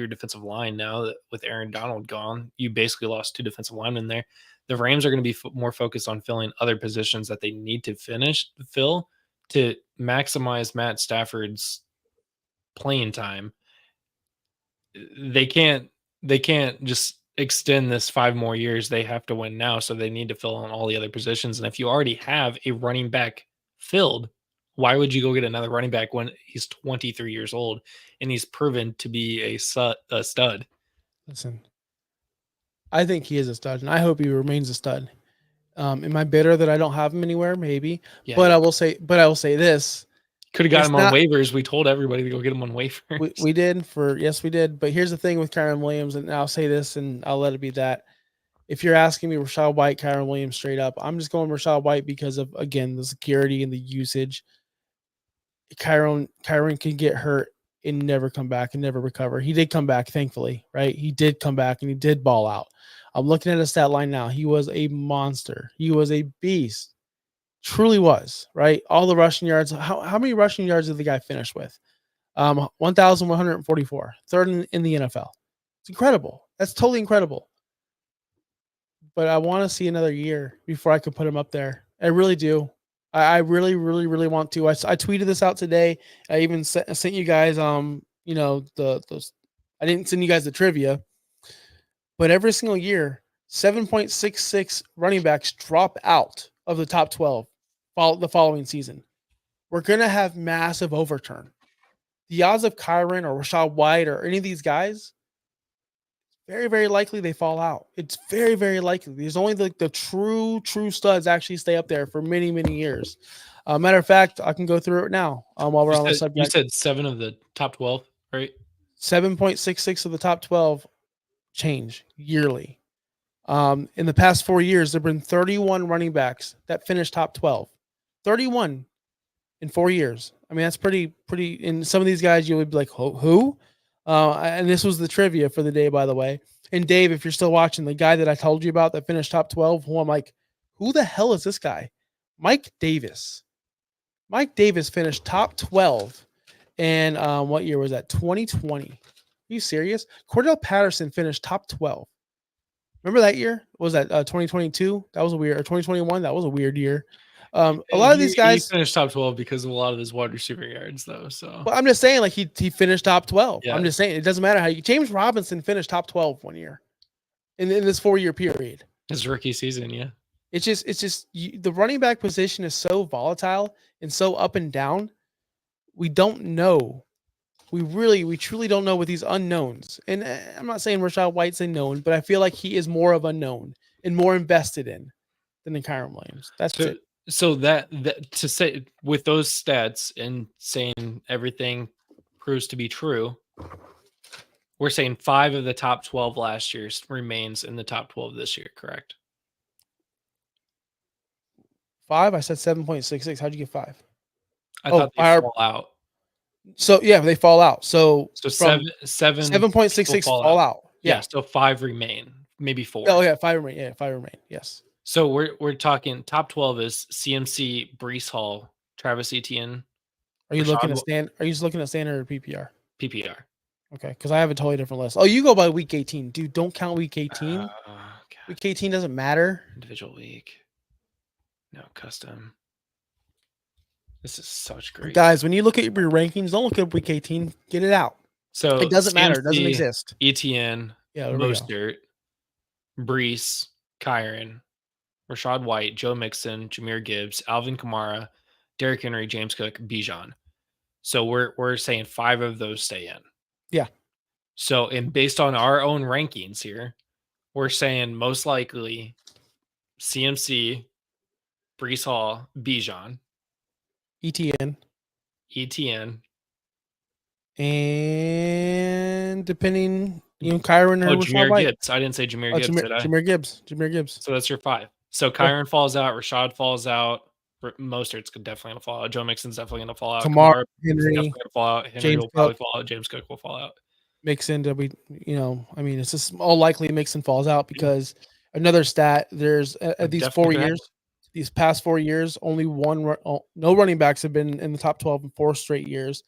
defensive line now that with Aaron Donald gone. You basically lost 2 defensive linemen there. The Rams are going to be more focused on filling other positions that they need to fill to maximize Matt Stafford's playing time. They can't just extend this 5 more years. They have to win now, so they need to fill in all the other positions. And if you already have a running back filled, why would you go get another running back when he's 23 years old and he's proven to be a stud? Listen, I think he is a stud, and I hope he remains a stud. Am I bitter that I don't have him anywhere? Maybe, Yeah, but I will say this: could have got it's him on not- waivers. We told everybody to go get him on waivers. we did yes, we did. But here's the thing with Kyron Williams, and I'll say this, and I'll let it be that. If you're asking me Rachaad White, Kyron Williams straight up, I'm just going Rachaad White because of, again, the security and the usage. Kyron can get hurt and never come back and never recover. He did come back, thankfully, right? He did come back and he did ball out. I'm looking at his stat line now. He was a monster. He was a beast. Truly was, right? All the rushing yards. How many rushing yards did the guy finish with? 1,144. Third in the NFL. It's incredible. That's totally incredible. But I want to see another year before I can put him up there. I really do. I really, really, really want to. I tweeted this out today. I even sent you guys, those. I didn't send you guys the trivia, but every single year, 7.66 running backs drop out of the top 12 the following season. We're gonna have massive overturn. The odds of Kyron or Rachaad White or any of these guys, very, very likely they fall out. It's very, very likely. There's only the true studs actually stay up there for many, many years. Matter of fact, I can go through it now while we're on the subject. You said 7 of the top 12, right? 7.66 of the top 12 change yearly. In the past 4 years, there have been 31 running backs that finished top 12. 31 in 4 years. I mean, that's pretty. And some of these guys, you would be like, who? And this was the trivia for the day, by the way. And Dave, if you're still watching, the guy that I told you about that finished top 12, who I'm like, who the hell is this guy? Mike Davis. Mike Davis finished top 12. And what year was that? 2020. Are you serious? Cordell Patterson finished top 12. Remember that year? What was that 2022? That was a weird. Or 2021? That was a weird year. A lot of these guys finished top 12 because of a lot of his wide receiver yards, though. So, but I'm just saying, like he finished top 12. Yeah. I'm just saying it doesn't matter how you. James Robinson finished top 12 one year, in this 4-year period. His rookie season, yeah. It's just the running back position is so volatile and so up and down. We don't know. We truly don't know with these unknowns. And I'm not saying Rachaad White's a known, but I feel like he is more of a known and more invested in than the Kyron Williams. That's it. So that to say with those stats and saying everything proves to be true, we're saying 5 of the top 12 last year remains in the top 12 this year, correct? 5? I said 7.66. How'd you get 5? I thought they fall out. So yeah, they fall out. So 7.66 fall out. Yeah. So 5 remain, maybe 4. Oh yeah, 5 remain. Yeah, 5 remain. Yes. So we're talking top 12 is CMC, Breece Hall, Travis Etienne. Are you looking at standard or PPR? PPR. Okay, because I have a totally different list. Oh, you go by week 18, dude. Don't count week 18. Week 18 doesn't matter. Individual week. No custom. This is such great. Guys, when you look at your rankings, don't look at week 18. Get it out. So it doesn't matter. It doesn't exist. Etienne, Mostert, Breece, Kyron, Rachaad White, Joe Mixon, Jahmyr Gibbs, Alvin Kamara, Derrick Henry, James Cook, Bijan. So we're saying 5 of those stay in. Yeah. So and based on our own rankings here, we're saying most likely CMC, Breece Hall, Bijan, ETN, and depending Kyron or Rashad Jahmyr White. Gibbs. I didn't say Jahmyr Gibbs, did I? Jahmyr Gibbs. So that's your 5. So Kyron falls out. Rashad falls out. Mostert's definitely going to fall out. Joe Mixon's definitely going to fall out. Kamara, Henry Henry, definitely going to fall out. Henry James will probably Cook. fall out. James Cook will fall out. Mixon, it's just all likely Mixon falls out because another stat, there's these 4 years, these past 4 years, only no running backs have been in the top 12 in 4 straight years.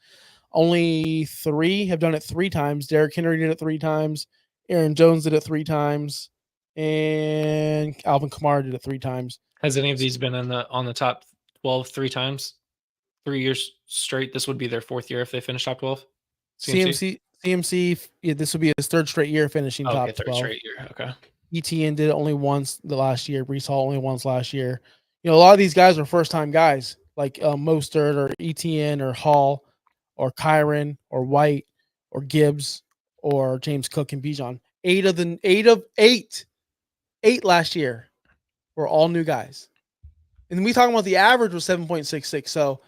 Only 3 have done it 3 times. Derrick Henry did it 3 times. Aaron Jones did it 3 times. And Alvin Kamara did it 3 times. Has any of these been on the top 12 3 times? 3 years straight? This would be their 4th year if they finish top 12? CMC, yeah, this would be his 3rd straight year finishing top 12. 3rd straight year, okay. ETN did it only once the last year. Breece Hall only once last year. A lot of these guys are first-time guys like Mostert or ETN or Hall or Kyron or White or Gibbs or James Cook and Bijan. 8 last year were all new guys. And we talking about the average was 7.66. So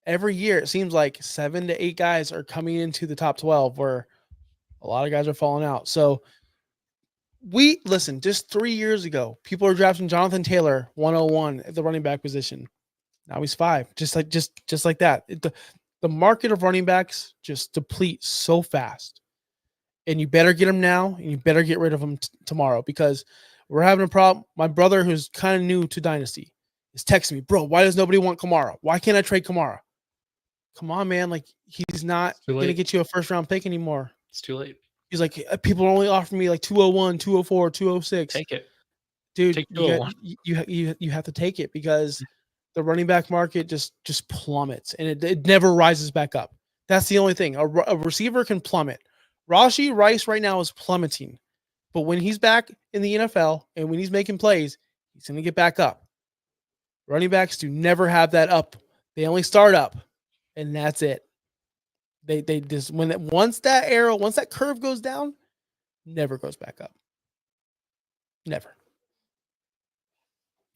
every year it seems like 7 to 8 guys are coming into the top 12 where a lot of guys are falling out. So just 3 years ago, people were drafting Jonathan Taylor 101 at the running back position. Now he's 5, just like that. The market of running backs just depletes so fast, and you better get them now, and you better get rid of them tomorrow because we're having a problem. My brother, who's kind of new to Dynasty, is texting me, bro, why does nobody want Kamara? Why can't I trade Kamara? Come on, man. Like, he's not going to get you a first-round pick anymore. It's too late. He's like, people are only offering me like 201, 204, 206. Take it. Dude, Take you have to take it because the running back market just plummets, and it never rises back up. That's the only thing. A receiver can plummet. Rashee Rice right now is plummeting, but when he's back in the NFL and when he's making plays, he's going to get back up. Running backs do never have that up. They only start up, and that's it. They just once that curve goes down, never goes back up. Never.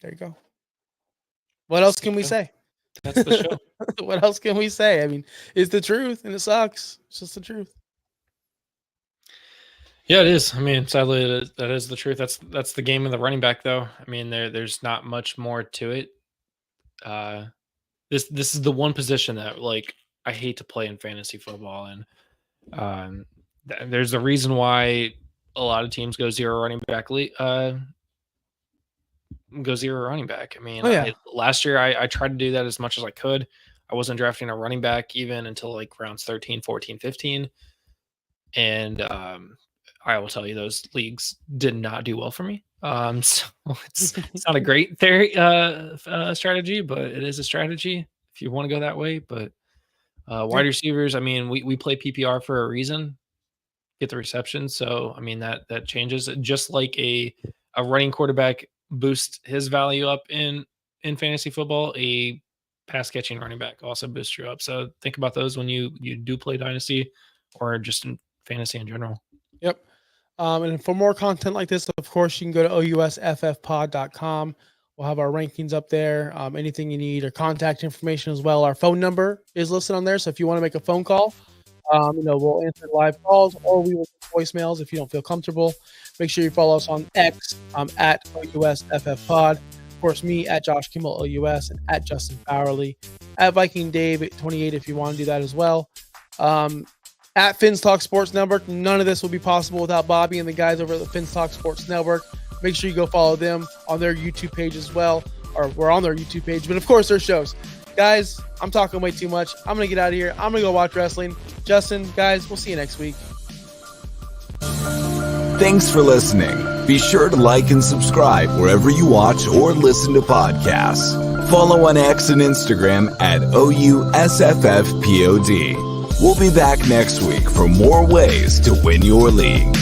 There you go. What else can we say? That's the show. What else can we say? I mean, it's the truth, and it sucks. It's just the truth. Yeah, it is. I mean, sadly, that is the truth. That's the game of the running back, though. I mean, there's not much more to it. This is the one position that, like, I hate to play in fantasy football, and there's a reason why a lot of teams go zero running back. Go zero running back. I mean, last year I tried to do that as much as I could. I wasn't drafting a running back even until like rounds 13, 14, 15. And I will tell you, those leagues did not do well for me. So it's not a great strategy, but it is a strategy if you want to go that way. But wide receivers, I mean, we play PPR for a reason, get the reception. So, I mean, that changes. Just like a running quarterback boosts his value up in fantasy football, a pass catching running back also boosts you up. So think about those when you do play Dynasty or just in fantasy in general. Yep. And for more content like this, of course, you can go to ousffpod.com. We'll have our rankings up there. Anything you need or contact information as well. Our phone number is listed on there. So if you want to make a phone call, we'll answer live calls or we will take voicemails if you don't feel comfortable. Make sure you follow us on X at OUSFFPod. Of course, me at Josh Kimmel OUS and at Justin Bowerly, at Viking Dave at 28 if you want to do that as well. At Fins Talk Sports Network. None of this will be possible without Bobby and the guys over at the Fins Talk Sports Network. Make sure you go follow them on their YouTube page as well, or we're on their YouTube page, but of course their shows. Guys, I'm talking way too much. I'm going to get out of here. I'm going to go watch wrestling. Justin, guys, we'll see you next week. Thanks for listening. Be sure to like and subscribe wherever you watch or listen to podcasts. Follow on X and Instagram at OUSFFPOD. We'll be back next week for more ways to win your league.